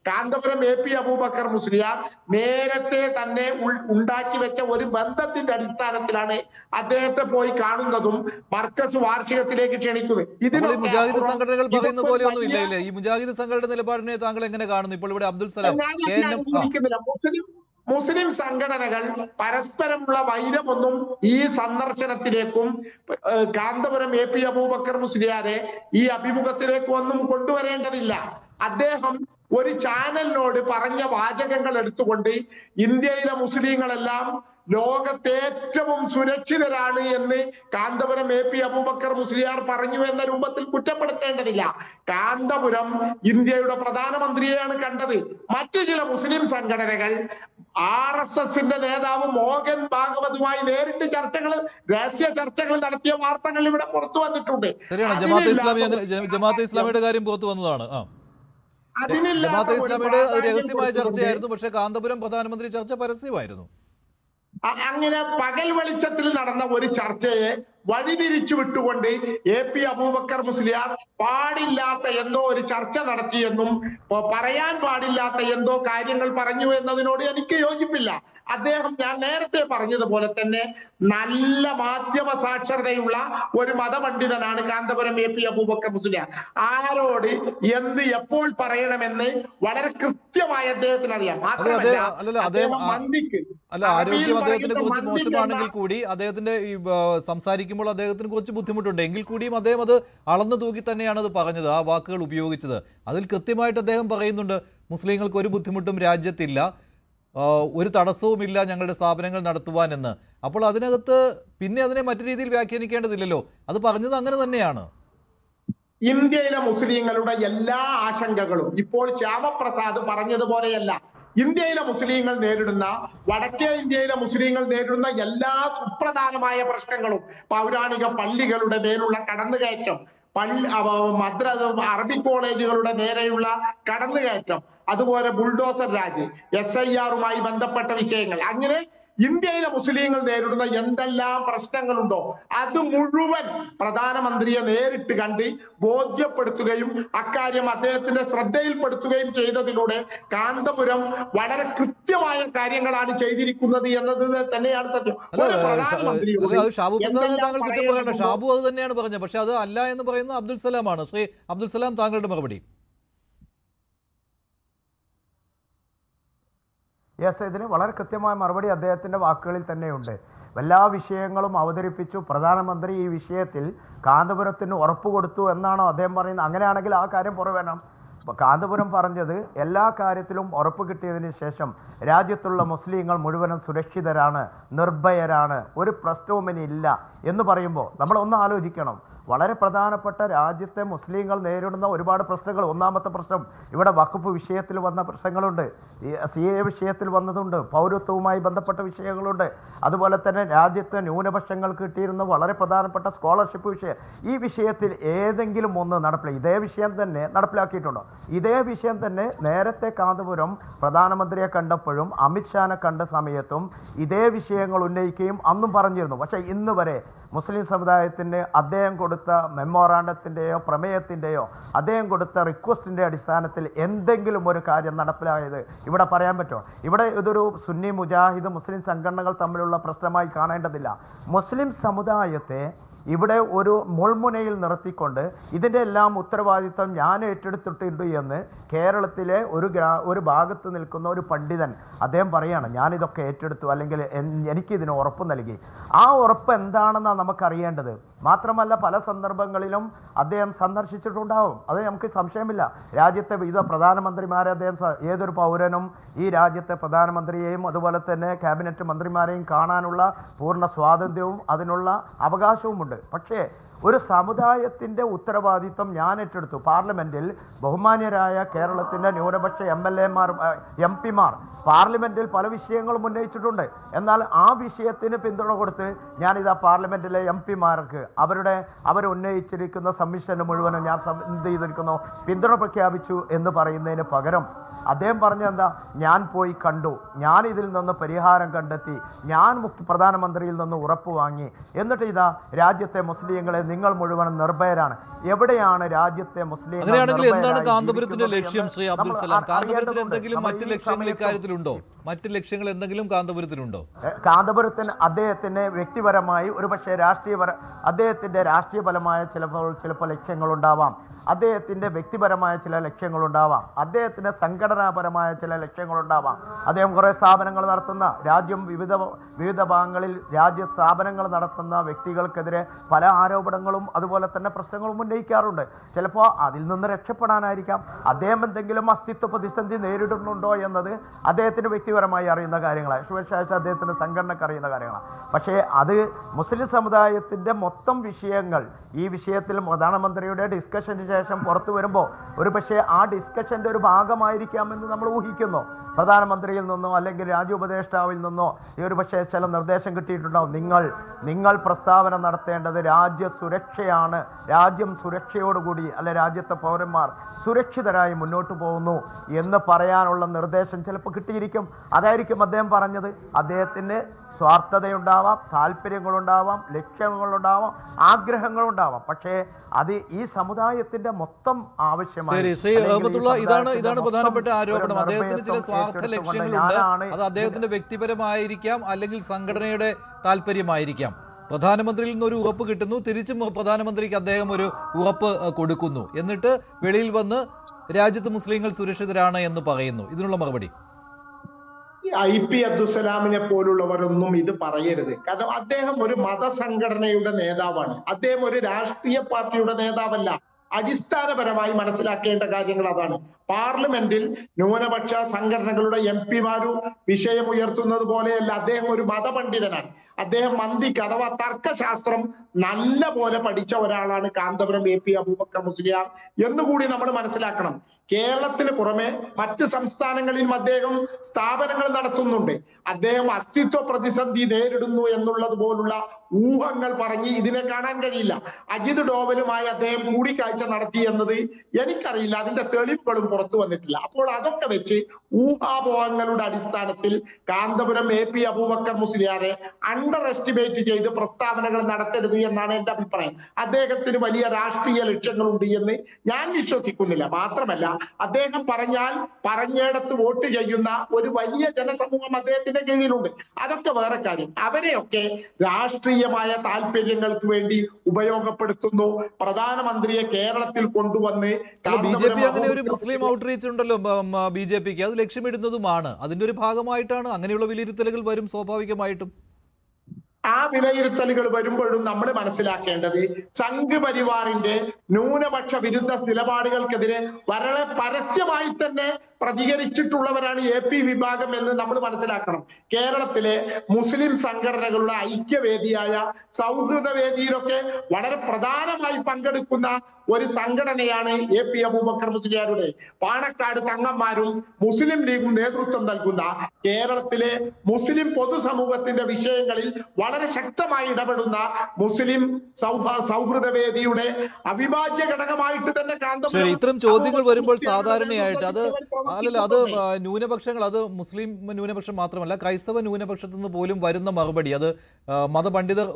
കാന്തപുരം AP അബൂബക്കർ മുസ്ലിയാർ നേരത്തെ തന്നെ ഉണ്ടാക്കി വെച്ച ഒരു ബന്ധത്തിന്റെ അടിസ്ഥാനത്തിലാണ് അദ്ദേഹത്തെ പോയി കാണുന്നതും മർക്കസ് വാർഷികത്തിലേക്ക് ക്ഷണിക്കുന്നത്. മുജാഹിദ് സംഘടനകൾ പറയുന്ന പോലെ ഒന്നും ഇല്ല. ഈ മുജാഹിദ് സംഘടന നിലപാടിനെ താങ്കൾ എങ്ങനെ കാണുന്നു? ഇപ്പോൾ ഇവിടെ അബ്ദുൽ സലാം മുസ്ലിം സംഘടനകൾ പരസ്പരമുള്ള വൈരമൊന്നും ഈ സന്ദർശനത്തിലേക്കും കാന്തപുരം AP അബൂബക്കർ മുസ്ലിയാരെ ഈ അഭിമുഖത്തിലേക്കും ഒന്നും കൊണ്ടുവരേണ്ടതില്ല. അദ്ദേഹം ഒരു ചാനലിനോട് പറഞ്ഞ വാചകങ്ങൾ എടുത്തുകൊണ്ട് ഇന്ത്യയിലെ മുസ്ലിങ്ങളെല്ലാം ലോകത്തെ ഏറ്റവും സുരക്ഷിതരാണ് എന്ന് കാന്തപുരം AP അബൂബക്കർ മുസ്ലിയാർ പറഞ്ഞു എന്ന രൂപത്തിൽ കുറ്റപ്പെടുത്തേണ്ടതില്ല. കാന്തപുരം ഇന്ത്യയുടെ പ്രധാനമന്ത്രിയെയാണ് കണ്ടത്. മറ്റു ചില മുസ്ലിം സംഘടനകൾ RSSന്റെ നേതാവ് മോഹൻ ഭാഗവതുമായി നേരിട്ട് രഹസ്യ ചർച്ചകൾ നടത്തിയ വാർത്തകൾ ഇവിടെ പുറത്തു വന്നിട്ടുണ്ട്. ശരിയാണ്. ജമാഅത്തെ ഇസ്ലാമിയുടെ കാര്യം പുറത്തു വന്നതാണ്. ജമാഅത്തെ ഇസ്ലാമിയുടെ രഹസ്യമായ ചർച്ചയായിരുന്നു. പക്ഷേ കാന്തപുരം പ്രധാനമന്ത്രി ചർച്ച പരസ്യമായിരുന്നു. അങ്ങനെ പകൽ വെളിച്ചത്തിൽ നടന്ന ഒരു ചർച്ചയെ വഴിതിരിച്ചു വിട്ടുകൊണ്ട് AP അബൂബക്കർ മുസ്ലിയാർ പാടില്ലാത്ത എന്തോ ഒരു ചർച്ച നടത്തിയെന്നും പറയാൻ പാടില്ലാത്ത എന്തോ കാര്യങ്ങൾ പറഞ്ഞു എന്നതിനോട് എനിക്ക് യോജിപ്പില്ല. അദ്ദേഹം ഞാൻ നേരത്തെ പറഞ്ഞതുപോലെ തന്നെ നല്ല മാധ്യമ സാക്ഷരതയുള്ള ഒരു മതപണ്ഡിതനാണ് കാന്തപുരം AP അബൂബക്കർ മുസ്ലിയാർ. ആരോട് എന്ത് എപ്പോൾ പറയണമെന്ന് വളരെ കൃത്യമായി അദ്ദേഹത്തിന് അറിയാം. മാത്രമല്ല ആരോഗ്യം അദ്ദേഹത്തിനെ കുറിച്ച് മോശമാണെങ്കിൽ കൂടി അദ്ദേഹത്തിന്റെ ഈ സംസാരിക്കുമ്പോൾ അദ്ദേഹത്തിന് കുറച്ച് ബുദ്ധിമുട്ടുണ്ട്. എങ്കിൽ കൂടിയും അദ്ദേഹം അത് അളന്നു തൂക്കി തന്നെയാണ് അത് പറഞ്ഞത്, ആ വാക്കുകൾ ഉപയോഗിച്ചത്. അതിൽ കൃത്യമായിട്ട് അദ്ദേഹം പറയുന്നുണ്ട്, മുസ്ലിങ്ങൾക്ക് ഒരു ബുദ്ധിമുട്ടും രാജ്യത്തില്ല, ഒരു തടസ്സവുമില്ല ഞങ്ങളുടെ സ്ഥാപനങ്ങൾ നടത്തുവാൻ എന്ന്. അപ്പോൾ അതിനകത്ത് പിന്നെ അതിനെ മറ്റു രീതിയിൽ വ്യാഖ്യാനിക്കേണ്ടതില്ലല്ലോ. അത് പറഞ്ഞത് അങ്ങനെ തന്നെയാണ്. ഇന്ത്യയിലെ മുസ്ലിങ്ങളുടെ എല്ലാ ആശങ്കകളും ഇപ്പോൾ ശ്യാമപ്രസാദ് പറഞ്ഞതുപോലെയല്ല. ഇന്ത്യയിലെ മുസ്ലിങ്ങൾ നേരിടുന്ന, വടക്കേ ഇന്ത്യയിലെ മുസ്ലിങ്ങൾ നേരിടുന്ന എല്ലാ സുപ്രധാനമായ പ്രശ്നങ്ങളും, പൗരാണിക പള്ളികളുടെ മേലുള്ള കടന്നുകയറ്റം, അറബിക് കോളേജുകളുടെ നേരെയുള്ള കടന്നുകയറ്റം, അതുപോലെ ബുൾഡോസർ രാജ്, SIR-മായി ബന്ധപ്പെട്ട വിഷയങ്ങൾ, അങ്ങനെ ഇന്ത്യയിലെ മുസ്ലിങ്ങൾ നേരിടുന്ന എന്തെല്ലാം പ്രശ്നങ്ങളുണ്ടോ അത് മുഴുവൻ പ്രധാനമന്ത്രിയെ നേരിട്ട് കണ്ട് ബോധ്യപ്പെടുത്തുകയും അക്കാര്യം അദ്ദേഹത്തിന്റെ ശ്രദ്ധയിൽപ്പെടുത്തുകയും ചെയ്തതിലൂടെ കാന്തപുരം വളരെ കൃത്യമായ കാര്യങ്ങളാണ് ചെയ്തിരിക്കുന്നത് എന്നത് തന്നെയാണ് സത്യം. ഷാബു അത് തന്നെയാണ് പറഞ്ഞത്. പക്ഷെ അത് അല്ല എന്ന് പറയുന്നത് അബ്ദുൽ സലാമാണ്. ശ്രീ അബ്ദുൽ സലാം, താങ്കളുടെ മറുപടി. യെസ്, ഇതിന് വളരെ കൃത്യമായ മറുപടി അദ്ദേഹത്തിൻ്റെ വാക്കുകളിൽ തന്നെയുണ്ട്. എല്ലാ വിഷയങ്ങളും അവതരിപ്പിച്ചു. പ്രധാനമന്ത്രി ഈ വിഷയത്തിൽ കാന്തപുരത്തിന് ഉറപ്പ് കൊടുത്തു എന്നാണോ അദ്ദേഹം പറയുന്നത്? അങ്ങനെയാണെങ്കിൽ ആ കാര്യം പുറവേണം. കാന്തപുരം പറഞ്ഞത് എല്ലാ കാര്യത്തിലും ഉറപ്പ് കിട്ടിയതിന് ശേഷം രാജ്യത്തുള്ള മുസ്ലിങ്ങൾ മുഴുവനും സുരക്ഷിതരാണ്, നിർഭയരാണ്, ഒരു പ്രശ്നവും ഇനി ഇല്ല എന്ന് പറയുമ്പോൾ നമ്മൾ ഒന്ന് ആലോചിക്കണം. വളരെ പ്രധാനപ്പെട്ട രാജ്യത്തെ മുസ്ലിങ്ങൾ നേരിടുന്ന ഒരുപാട് പ്രശ്നങ്ങൾ. ഒന്നാമത്തെ പ്രശ്നം ഇവിടെ വഖഫ് വിഷയത്തിൽ വന്ന പ്രശ്നങ്ങളുണ്ട്, CAA വിഷയത്തിൽ വന്നതുണ്ട്, പൗരത്വവുമായി ബന്ധപ്പെട്ട വിഷയങ്ങളുണ്ട്. അതുപോലെ തന്നെ രാജ്യത്തെ ന്യൂനപക്ഷങ്ങൾക്ക് കിട്ടിയിരുന്ന വളരെ പ്രധാനപ്പെട്ട സ്കോളർഷിപ്പ് വിഷയം. ഈ വിഷയത്തിൽ ഏതെങ്കിലും ഒന്ന് ഇതേ വിഷയം തന്നെ നടപ്പിലാക്കിയിട്ടുണ്ടോ? ഇതേ വിഷയം തന്നെ നേരത്തെ കാന്തപുരം പ്രധാനമന്ത്രിയെ കണ്ടപ്പോഴും അമിത്ഷാനെ കണ്ട സമയത്തും ഇതേ വിഷയങ്ങൾ ഉന്നയിക്കുകയും അന്നും പറഞ്ഞിരുന്നു. പക്ഷേ ഇന്ന് വരെ മുസ്ലിം സമുദായത്തിന് അദ്ദേഹം കൊടുത്ത മെമ്മോറാണ്ടത്തിൻ്റെയോ പ്രമേയത്തിൻ്റെയോ അദ്ദേഹം കൊടുത്ത റിക്വസ്റ്റിൻ്റെ അടിസ്ഥാനത്തിൽ എന്തെങ്കിലും ഒരു കാര്യം നടപ്പിലായത് ഇവിടെ പറയാൻ പറ്റുമോ? ഇവിടെ ഇതൊരു സുന്നി മുജാഹിദ് മുസ്ലിം സംഘടനകൾ തമ്മിലുള്ള പ്രശ്നമായി കാണേണ്ടതില്ല. മുസ്ലിം സമുദായത്തെ ഇവിടെ ഒരു മുൾമുനയിൽ നിർത്തിക്കൊണ്ട് ഇതിൻ്റെ എല്ലാം ഉത്തരവാദിത്വം ഞാൻ ഏറ്റെടുത്തിട്ടുണ്ട് എന്ന് കേരളത്തിലെ ഒരു ഭാഗത്ത് നിൽക്കുന്ന ഒരു പണ്ഡിതൻ അദ്ദേഹം പറയുകയാണ്, ഞാനിതൊക്കെ ഏറ്റെടുത്തു, അല്ലെങ്കിൽ എനിക്കിതിന് ഉറപ്പ് നൽകി. ആ ഉറപ്പ് എന്താണെന്നാണ് നമുക്കറിയേണ്ടത്. മാത്രമല്ല പല സന്ദർഭങ്ങളിലും അദ്ദേഹം സന്ദർശിച്ചിട്ടുണ്ടാവും, അത് നമുക്ക് സംശയമില്ല. രാജ്യത്തെ വിവിധ പ്രധാനമന്ത്രിമാരെ അദ്ദേഹം, ഏതൊരു പൗരനും ഈ രാജ്യത്തെ പ്രധാനമന്ത്രിയെയും അതുപോലെ തന്നെ ക്യാബിനറ്റ് മന്ത്രിമാരെയും കാണാനുള്ള പൂർണ്ണ സ്വാതന്ത്ര്യവും അതിനുള്ള അവകാശവുമുണ്ട്. പക്ഷേ ഒരു സമുദായത്തിൻ്റെ ഉത്തരവാദിത്വം ഞാൻ ഏറ്റെടുത്തു. പാർലമെൻറ്റിൽ ബഹുമാന്യരായ കേരളത്തിൻ്റെ ന്യൂനപക്ഷ MLA-മാർ MP-മാർ പാർലമെൻറ്റിൽ പല വിഷയങ്ങളും ഉന്നയിച്ചിട്ടുണ്ട്. എന്നാൽ ആ വിഷയത്തിന് പിന്തുണ കൊടുത്ത് ഞാനിതാ പാർലമെൻറ്റിലെ MP-മാർക്ക് അവരുന്നയിച്ചിരിക്കുന്ന സബ്മിഷന് മുഴുവനും ഞാൻ എന്ത് ചെയ്തിരിക്കുന്നു, പിന്തുണ പ്രഖ്യാപിച്ചു എന്ന് പറയുന്നതിന് പകരം അദ്ദേഹം പറഞ്ഞെന്താ, ഞാൻ പോയി കണ്ടു, ഞാൻ ഇതിൽ നിന്ന് പരിഹാരം കണ്ടെത്തി, ഞാൻ പ്രധാനമന്ത്രിയിൽ നിന്ന് ഉറപ്പ് വാങ്ങി, എന്നിട്ട് ഇതാ രാജ്യത്തെ മുസ്ലിങ്ങളെ നിങ്ങൾ മുഴുവനും നിർഭയരാണ്. എവിടെയാണ് രാജ്യത്തെ മുസ്ലിം? അങ്ങനെയാണെങ്കിൽ എന്താണ് കാന്തപുരത്തിന്റെ ലക്ഷ്യം ശ്രീ അബ്ദുൽ സലാം? കാന്തപുരത്തിന് എന്തെങ്കിലും മറ്റ് ലക്ഷ്യങ്ങൾ ഇക്കാര്യത്തിലുണ്ടോ? മറ്റ് ലക്ഷ്യങ്ങൾ എന്തെങ്കിലും കാന്തപുരത്തിനുണ്ടോ? കാന്തപുരത്തിന് അദ്ദേഹത്തിന് വ്യക്തിപരമായി ഒരുപക്ഷെ അദ്ദേഹത്തിന്റെ രാഷ്ട്രീയപരമായ ചിലപ്പോൾ ലക്ഷ്യങ്ങളുണ്ടാവാം, അദ്ദേഹത്തിൻ്റെ വ്യക്തിപരമായ ചില ലക്ഷ്യങ്ങളുണ്ടാവാം, അദ്ദേഹത്തിൻ്റെ സംഘടനാപരമായ ചില ലക്ഷ്യങ്ങളുണ്ടാവാം. അദ്ദേഹം കുറേ സ്ഥാപനങ്ങൾ നടത്തുന്ന, രാജ്യം വിവിധ ഭാഗങ്ങളിൽ സ്ഥാപനങ്ങൾ നടത്തുന്ന വ്യക്തികൾക്കെതിരെ പല ആരോപണങ്ങളും അതുപോലെ തന്നെ പ്രശ്നങ്ങളും ഉന്നയിക്കാറുണ്ട്. ചിലപ്പോൾ അതിൽ നിന്ന് രക്ഷപ്പെടാനായിരിക്കാം. അദ്ദേഹം എന്തെങ്കിലും അസ്തിത്വ പ്രതിസന്ധി നേരിടുന്നുണ്ടോ എന്നത് അദ്ദേഹത്തിന് വ്യക്തിപരമായി അറിയുന്ന കാര്യങ്ങളാണ്, സുരക്ഷ അദ്ദേഹത്തിൻ്റെ സംഘടനക്ക് അറിയുന്ന കാര്യങ്ങളാണ്. പക്ഷേ അത് മുസ്ലിം സമുദായത്തിൻ്റെ മൊത്തം വിഷയങ്ങൾ ഈ വിഷയത്തിൽ പ്രധാനമന്ത്രിയുടെ ഡിസ്കഷന് ശേഷം പുറത്തു വരുമ്പോൾ ഒരു പക്ഷേ ആ ഡിസ്കഷന്റെ ഒരു ഭാഗമായിരിക്കാമെന്ന് നമ്മൾ ഊഹിക്കുന്നു. പ്രധാനമന്ത്രിയിൽ നിന്നോ അല്ലെങ്കിൽ രാജ്യോപദേഷ്ടാവിൽ നിന്നോ ഒരു പക്ഷേ ചില നിർദ്ദേശം കിട്ടിയിട്ടുണ്ടാവും. നിങ്ങൾ പ്രസ്താവന നടത്തേണ്ടത് രാജ്യ സുരക്ഷയാണ്, രാജ്യം സുരക്ഷയോടുകൂടി അല്ലെ രാജ്യത്തെ പൗരന്മാർ സുരക്ഷിതരായി മുന്നോട്ട് പോകുന്നു എന്ന് പറയാനുള്ള നിർദ്ദേശം ചിലപ്പോൾ കിട്ടിയിരിക്കും. അതായിരിക്കും അദ്ദേഹം പറഞ്ഞത്. അദ്ദേഹത്തിന് സ്വാർത്ഥതയുണ്ടാവാം, താല്പര്യങ്ങളുണ്ടാവാം, ലക്ഷ്യങ്ങളുണ്ടാവാം, ആഗ്രഹങ്ങളുണ്ടാവാം. പക്ഷേ അത് ഈ സമുദായത്തിന്റെ മൊത്തം ആവശ്യമാണ്. ഇതാണ് പ്രധാനപ്പെട്ട ആരോപണം. അദ്ദേഹത്തിന് ചില സ്വാർത്ഥ ലക്ഷ്യങ്ങളുണ്ട്. അത് അദ്ദേഹത്തിന്റെ വ്യക്തിപരമായിരിക്കാം, അല്ലെങ്കിൽ സംഘടനയുടെ താല്പര്യമായിരിക്കാം. പ്രധാനമന്ത്രിയിൽ നിന്ന് ഒരു ഉറപ്പ് കിട്ടുന്നു, തിരിച്ചും പ്രധാനമന്ത്രിക്ക് അദ്ദേഹം ഒരു ഉറപ്പ് കൊടുക്കുന്നു, എന്നിട്ട് വെളിയിൽ വന്ന് രാജ്യത്ത് മുസ്ലിങ്ങൾ സുരക്ഷിതരാണ് എന്ന് പറയുന്നു. ഇതിനുള്ള മറുപടി? IP അബ്ദുസലാമിനെ പോലുള്ളവരൊന്നും ഇത് പറയരുത്. കാരണം അദ്ദേഹം ഒരു മതസംഘടനയുടെ നേതാവാണ്, അദ്ദേഹം ഒരു രാഷ്ട്രീയ പാർട്ടിയുടെ നേതാവല്ല. അടിസ്ഥാനപരമായി മനസ്സിലാക്കേണ്ട കാര്യങ്ങൾ അതാണ്. പാർലമെന്റിൽ ന്യൂനപക്ഷ സംഘടനകളുടെ MP-മാരും വിഷയമുയർത്തുന്നത് പോലെയല്ല. അദ്ദേഹം ഒരു മതപണ്ഡിതനാണ്. അദ്ദേഹം മന്ദിക്ക് അഥവാ തർക്കശാസ്ത്രം നല്ല പോലെ പഠിച്ച ഒരാളാണ് കാന്തപുരം AP അബൂബക്കർ മുസ്ലിയാർ എന്നുകൂടി നമ്മൾ മനസ്സിലാക്കണം. കേരളത്തിന് പുറമെ മറ്റ് സംസ്ഥാനങ്ങളിലും അദ്ദേഹം സ്ഥാപനങ്ങൾ നടത്തുന്നുണ്ട്. അദ്ദേഹം അസ്തിത്വ പ്രതിസന്ധി നേരിടുന്നു എന്നുള്ളത് പോലുള്ള ഊഹങ്ങൾ പറഞ്ഞ് ഇതിനെ കാണാൻ കഴിയില്ല. അജിത് ഡോവലുമായി അദ്ദേഹം കൂടിക്കാഴ്ച നടത്തി എന്നത് എനിക്കറിയില്ല, അതിന്റെ തെളിവുകളും പുറത്തു വന്നിട്ടില്ല. അപ്പോൾ അതൊക്കെ വെച്ച് ഊഹാപോഹങ്ങളുടെ അടിസ്ഥാനത്തിൽ കാന്തപുരം AP അബൂബക്കർ മുസ്ലിയാരെ അണ്ടർ എസ്റ്റിമേറ്റ് ചെയ്ത് പ്രസ്താവനകൾ നടത്തരുത് എന്നാണ് എന്റെ അഭിപ്രായം. അദ്ദേഹത്തിന് വലിയ രാഷ്ട്രീയ ലക്ഷ്യങ്ങളുണ്ട് എന്ന് ഞാൻ വിശ്വസിക്കുന്നില്ല. മാത്രമല്ല അദ്ദേഹം പറഞ്ഞാൽ പറഞ്ഞിടത്ത് വോട്ട് ചെയ്യുന്ന ഒരു വലിയ ജനസമൂഹം അദ്ദേഹത്തിന്റെ കീഴിലുണ്ട്. അതൊക്കെ വേറെ കാര്യം. അവരെയൊക്കെ രാഷ്ട്രീയമായ താല്പര്യങ്ങൾക്ക് വേണ്ടി ഉപയോഗപ്പെടുത്തുന്നു. പ്രധാനമന്ത്രിയെ കേരളത്തിൽ കൊണ്ടുവന്ന് BJP അങ്ങനെ ഒരു മുസ്ലിം ഔട്ട്റീച്ച് ഉണ്ടല്ലോ BJPക്ക്, അത് ലക്ഷ്യമിടുന്നതുമാണ്. അതിന്റെ ഒരു ഭാഗമായിട്ടാണ് അങ്ങനെയുള്ള വിലയിരുത്തലുകൾ വരും സ്വാഭാവികമായിട്ടും. ആ വിലയിരുത്തലുകൾ വരുമ്പോഴും നമ്മൾ മനസ്സിലാക്കേണ്ടത് സംഘ് പരിവാറിന്റെ ന്യൂനപക്ഷ വിരുദ്ധ നിലപാടുകൾക്കെതിരെ വളരെ പരസ്യമായി തന്നെ പ്രതികരിച്ചിട്ടുള്ളവരാണ് AP വിഭാഗം എന്ന് നമ്മൾ മനസ്സിലാക്കണം. കേരളത്തിലെ മുസ്ലിം സംഘടനകളുടെ ഐക്യവേദിയായ സൗഹൃദ വേദിയിലൊക്കെ വളരെ പ്രധാനമായി പങ്കെടുക്കുന്ന ഒരു സംഘടനയാണ് AP അബൂബക്കർ മുസ്ലിയാരുടെ. പാണക്കാട് തങ്ങന്മാരും മുസ്ലിം ലീഗും നേതൃത്വം നൽകുന്ന കേരളത്തിലെ മുസ്ലിം പൊതുസമൂഹത്തിന്റെ വിഷയങ്ങളിൽ വളരെ ശക്തമായി ഇടപെടുന്ന മുസ്ലിം സൗഹൃദ വേദിയുടെ അവിഭാജ്യ ഘടകമായിട്ട് തന്നെ ശരി, ഇത്തരം ചോദ്യങ്ങൾ വരുമ്പോൾ സാധാരണയായിട്ട് അത് ന്യൂനപക്ഷങ്ങൾ, അത് മുസ്ലിം ന്യൂനപക്ഷം മാത്രമല്ല ക്രൈസ്തവ ന്യൂനപക്ഷത്തു നിന്ന് പോലും വരുന്ന മറുപടി, അത് മതപണ്ഡിതർ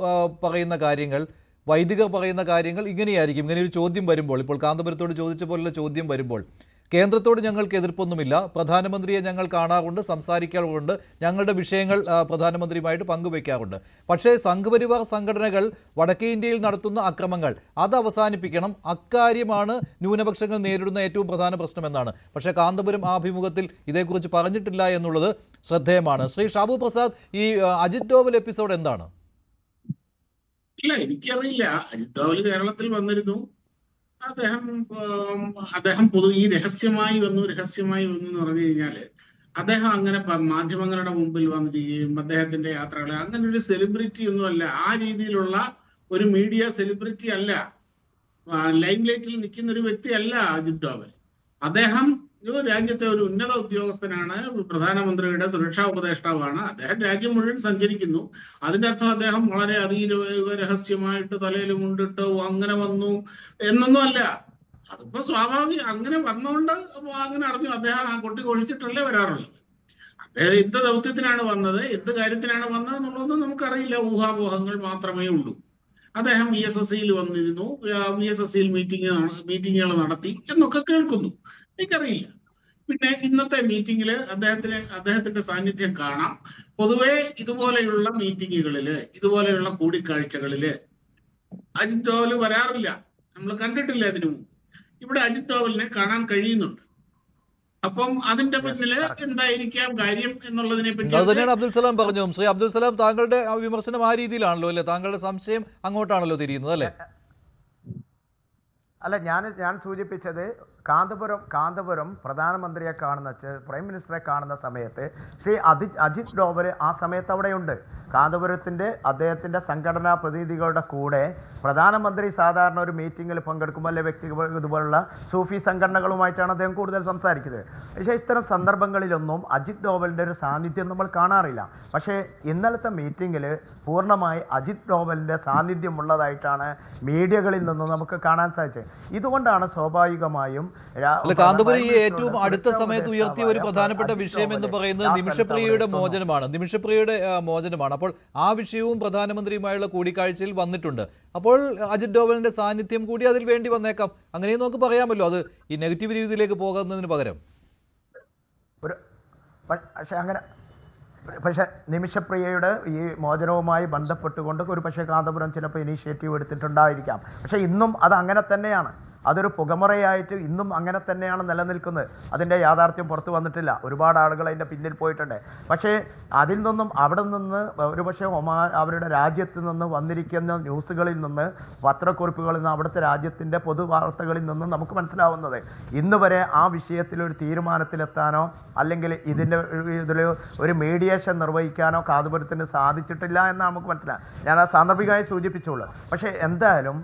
പറയുന്ന കാര്യങ്ങൾ, വൈദികർ പറയുന്ന കാര്യങ്ങൾ ഇങ്ങനെയായിരിക്കും. ഇങ്ങനെ ഒരു ചോദ്യം വരുമ്പോൾ, ഇപ്പോൾ കാന്തപുരത്തോട് ചോദിച്ച പോലുള്ള ചോദ്യം വരുമ്പോൾ, കേന്ദ്രത്തോട് ഞങ്ങൾക്ക് എതിർപ്പൊന്നുമില്ല, പ്രധാനമന്ത്രിയെ ഞങ്ങൾ കാണാറുണ്ട്, സംസാരിക്കാറുണ്ട്, ഞങ്ങളുടെ വിഷയങ്ങൾ പ്രധാനമന്ത്രിയുമായിട്ട് പങ്കുവയ്ക്കാറുണ്ട്. പക്ഷേ സംഘപരിവാർ സംഘടനകൾ വടക്കേ ഇന്ത്യയിൽ നടത്തുന്ന അക്രമങ്ങൾ അത് അവസാനിപ്പിക്കണം, അക്കാര്യമാണ് ന്യൂനപക്ഷങ്ങൾ നേരിടുന്ന ഏറ്റവും പ്രധാന പ്രശ്നമെന്നാണ്. പക്ഷേ കാന്തപുരം അഭിമുഖത്തിൽ ഇതേക്കുറിച്ച് പറഞ്ഞിട്ടില്ല എന്നുള്ളത് ശ്രദ്ധേയമാണ്. ശ്രീ ഷാബു പ്രസാദ്, ഈ അജിത് ഡോവൽ എപ്പിസോഡ് എന്താണ്? ഇല്ല, എനിക്കറിയില്ല. അജിത് ഡോവൽ കേരളത്തിൽ വന്നിരുന്നു. അദ്ദേഹം ഈ രഹസ്യമായി വന്നു എന്ന് പറഞ്ഞു കഴിഞ്ഞാല് അദ്ദേഹം അങ്ങനെ മാധ്യമങ്ങളുടെ മുമ്പിൽ വന്നിരിക്കുകയും അദ്ദേഹത്തിന്റെ യാത്രകളെ, അങ്ങനെ ഒരു സെലിബ്രിറ്റി ഒന്നുമല്ല, ആ രീതിയിലുള്ള ഒരു മീഡിയ സെലിബ്രിറ്റി അല്ല, ലൈം ലൈറ്റിൽ നിൽക്കുന്ന ഒരു വ്യക്തിയല്ല അജിത് ഡോവൽ. അദ്ദേഹം രാജ്യത്തെ ഒരു ഉന്നത ഉദ്യോഗസ്ഥനാണ്, പ്രധാനമന്ത്രിയുടെ സുരക്ഷാ ഉപദേഷ്ടാവാണ്. അദ്ദേഹം രാജ്യം മുഴുവൻ സഞ്ചരിക്കുന്നു. അതിന്റെ അർത്ഥം അദ്ദേഹം വളരെ രഹസ്യമായിട്ട് തലയിൽ മുണ്ടിട്ട് അങ്ങനെ വന്നു എന്നൊന്നും അല്ല. അതിപ്പോ സ്വാഭാവികം, അങ്ങനെ വന്നുകൊണ്ട് അങ്ങനെ അറിഞ്ഞു. അദ്ദേഹം ആ കൊട്ടി ഘോഷിച്ചിട്ടല്ലേ വരാറുള്ളത്. അദ്ദേഹം എന്ത് ദൗത്യത്തിനാണ് വന്നത്, എന്ത് കാര്യത്തിനാണ് വന്നത് എന്നുള്ളതൊന്നും നമുക്കറിയില്ല. ഊഹാപോഹങ്ങൾ മാത്രമേ ഉള്ളൂ. അദ്ദേഹം VSSയിൽ വന്നിരുന്നു, VSSയിൽ മീറ്റിങ്ങുകൾ നടത്തി എന്നൊക്കെ കേൾക്കുന്നു. എനിക്കറിയില്ല. പിന്നെ ഇന്നത്തെ മീറ്റിംഗില് അദ്ദേഹത്തിന്റെ സാന്നിധ്യം കാണാം. പൊതുവെ ഇതുപോലെയുള്ള മീറ്റിങ്ങുകളില്, ഇതുപോലെയുള്ള കൂടിക്കാഴ്ചകളില് അജിത് ഡോവൽ വരാറില്ല. നമ്മൾ കണ്ടിട്ടില്ല അതിനു മുമ്പ്. ഇവിടെ അജിത് ഡോവലിനെ കാണാൻ കഴിയുന്നുണ്ട്. അപ്പം അതിന്റെ പിന്നില് എന്തായിരിക്കാം കാര്യം എന്നുള്ളതിനെ പറ്റി തന്നെയാണ് അബ്ദുൽ സലാം പറഞ്ഞു. ശ്രീ അബ്ദുൽ സലാം, താങ്കളുടെ വിമർശനം ആ രീതിയിലാണല്ലോ അല്ലെ? താങ്കളുടെ സംശയം അങ്ങോട്ടാണല്ലോ തിരിയുന്നത് അല്ലെ? അല്ല, ഞാൻ സൂചിപ്പിച്ചത് കാന്തപുരം പ്രധാനമന്ത്രിയെ കാണുന്ന, പ്രൈം മിനിസ്റ്ററെ കാണുന്ന സമയത്ത് ശ്രീ അജിത് ഡോവൽ ആ സമയത്ത് അവിടെയുണ്ട്. കാന്തപുരത്തിൻ്റെ അദ്ദേഹത്തിൻ്റെ സംഘടനാ പ്രതിനിധികളുടെ കൂടെ പ്രധാനമന്ത്രി സാധാരണ ഒരു മീറ്റിങ്ങിൽ പങ്കെടുക്കുമ്പോൾ അല്ലെ വ്യക്തികൾ ഇതുപോലുള്ള സൂഫി സംഘടനകളുമായിട്ടാണ് അദ്ദേഹം കൂടുതൽ സംസാരിക്കുന്നത്. പക്ഷേ ഇത്തരം സന്ദർഭങ്ങളിലൊന്നും അജിത് ഡോവലിൻ്റെ ഒരു സാന്നിധ്യം നമ്മൾ കാണാറില്ല. പക്ഷേ ഇന്നലത്തെ മീറ്റിങ്ങിൽ പൂർണ്ണമായി അജിത് ഡോവലിൻ്റെ സാന്നിധ്യമുള്ളതായിട്ടാണ് മീഡിയകളിൽ നിന്ന് നമുക്ക് കാണാൻ സാധിച്ചത്. ഇതുകൊണ്ടാണ് സ്വാഭാവികമായും കാന്തപുരം ഈ ഏറ്റവും അടുത്ത സമയത്ത് ഉയർത്തിയ ഒരു പ്രധാനപ്പെട്ട വിഷയം എന്ന് പറയുന്നത് നിമിഷപ്രിയയുടെ മോചനമാണ്. അപ്പോൾ ആ വിഷയവും പ്രധാനമന്ത്രിയുമായുള്ള കൂടിക്കാഴ്ചയിൽ വന്നിട്ടുണ്ട്. അപ്പോൾ അജിത് ഡോവലിന്റെ സാന്നിധ്യം കൂടി അതിൽ വേണ്ടി വന്നേക്കാം. അങ്ങനെയും നമുക്ക് പറയാമല്ലോ, അത് ഈ നെഗറ്റീവ് രീതിയിലേക്ക് പോകുന്നതിന് പകരം. പക്ഷേ നിമിഷപ്രിയയുടെ ഈ മോചനവുമായി ബന്ധപ്പെട്ടുകൊണ്ട് ഒരു പക്ഷേ കാന്തപുരം ചിലപ്പോൾ ഇനീഷ്യേറ്റീവ് എടുത്തിട്ടുണ്ടായിരിക്കാം. പക്ഷേ ഇന്നും അത് അങ്ങനെ തന്നെയാണ്. അതൊരു പുകമറയായിട്ട് ഇന്നും അങ്ങനെ തന്നെയാണ് നിലനിൽക്കുന്നത്. അതിൻ്റെ യാഥാർത്ഥ്യം പുറത്തു വന്നിട്ടില്ല. ഒരുപാട് ആളുകൾ അതിൻ്റെ പിന്നിൽ പോയിട്ടുണ്ട്. പക്ഷേ അതിൽ നിന്നും അവിടെ നിന്ന് ഒരുപക്ഷെ അവരുടെ രാജ്യത്ത് നിന്ന് വന്നിരിക്കുന്ന ന്യൂസുകളിൽ നിന്ന്, പത്രക്കുറിപ്പുകളിൽ നിന്ന്, അവിടുത്തെ രാജ്യത്തിൻ്റെ പൊതുവാർത്തകളിൽ നിന്നും നമുക്ക് മനസ്സിലാവുന്നത് ഇന്ന് വരെ ആ വിഷയത്തിൽ ഒരു തീരുമാനത്തിലെത്താനോ അല്ലെങ്കിൽ ഇതിൽ ഒരു മീഡിയേഷൻ നിർവഹിക്കാനോ കാന്തപുരത്തിന് സാധിച്ചിട്ടില്ല എന്ന് നമുക്ക് മനസ്സിലാക്കാം. ഞാൻ ആ സാന്ദർഭികമായി സൂചിപ്പിച്ചുള്ളൂ. പക്ഷേ എന്തായാലും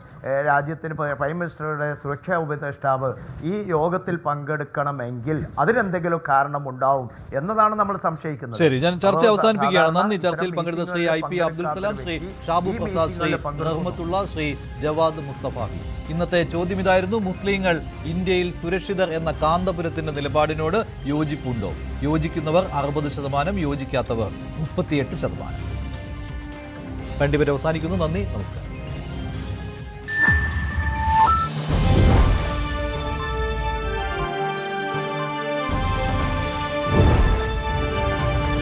രാജ്യത്തിന് പ്രൈം മിനിസ്റ്ററുടെ സുരക്ഷാ ഉപദേഷ്ടാവ് ഈ യോഗത്തിൽ പങ്കെടുക്കണമെങ്കിൽ അതിനെന്തെങ്കിലും കാരണമുണ്ടാവും എന്നതാണ് നമ്മൾ സംശയിക്കുന്നത്. ശരി, ഞാൻ ചർച്ച അവസാനിപ്പിക്കുകയാണ്. നന്ദി. ചർച്ചയിൽ പങ്കെടുത്ത ശ്രീ IP അബ്ദുൽ സലാം, ശ്രീ ഷാബു പ്രസാദ്, ശ്രീ റഹ്മത്തുള്ള, ശ്രീ ജവാദ് മുസ്തഫാവി. ഇന്നത്തെ ചോദ്യം ഇതായിരുന്നു: മുസ്ലിങ്ങൾ ഇന്ത്യയിൽ സുരക്ഷിതർ എന്ന കാന്തപുരത്തിന്റെ നിലപാടിനോട് യോജിപ്പുണ്ടോ? യോജിക്കുന്നവർ 60%, യോജിക്കാത്തവർ 38%. രണ്ടുപേരും അവസാനിക്കുന്നു. നന്ദി, നമസ്കാരം.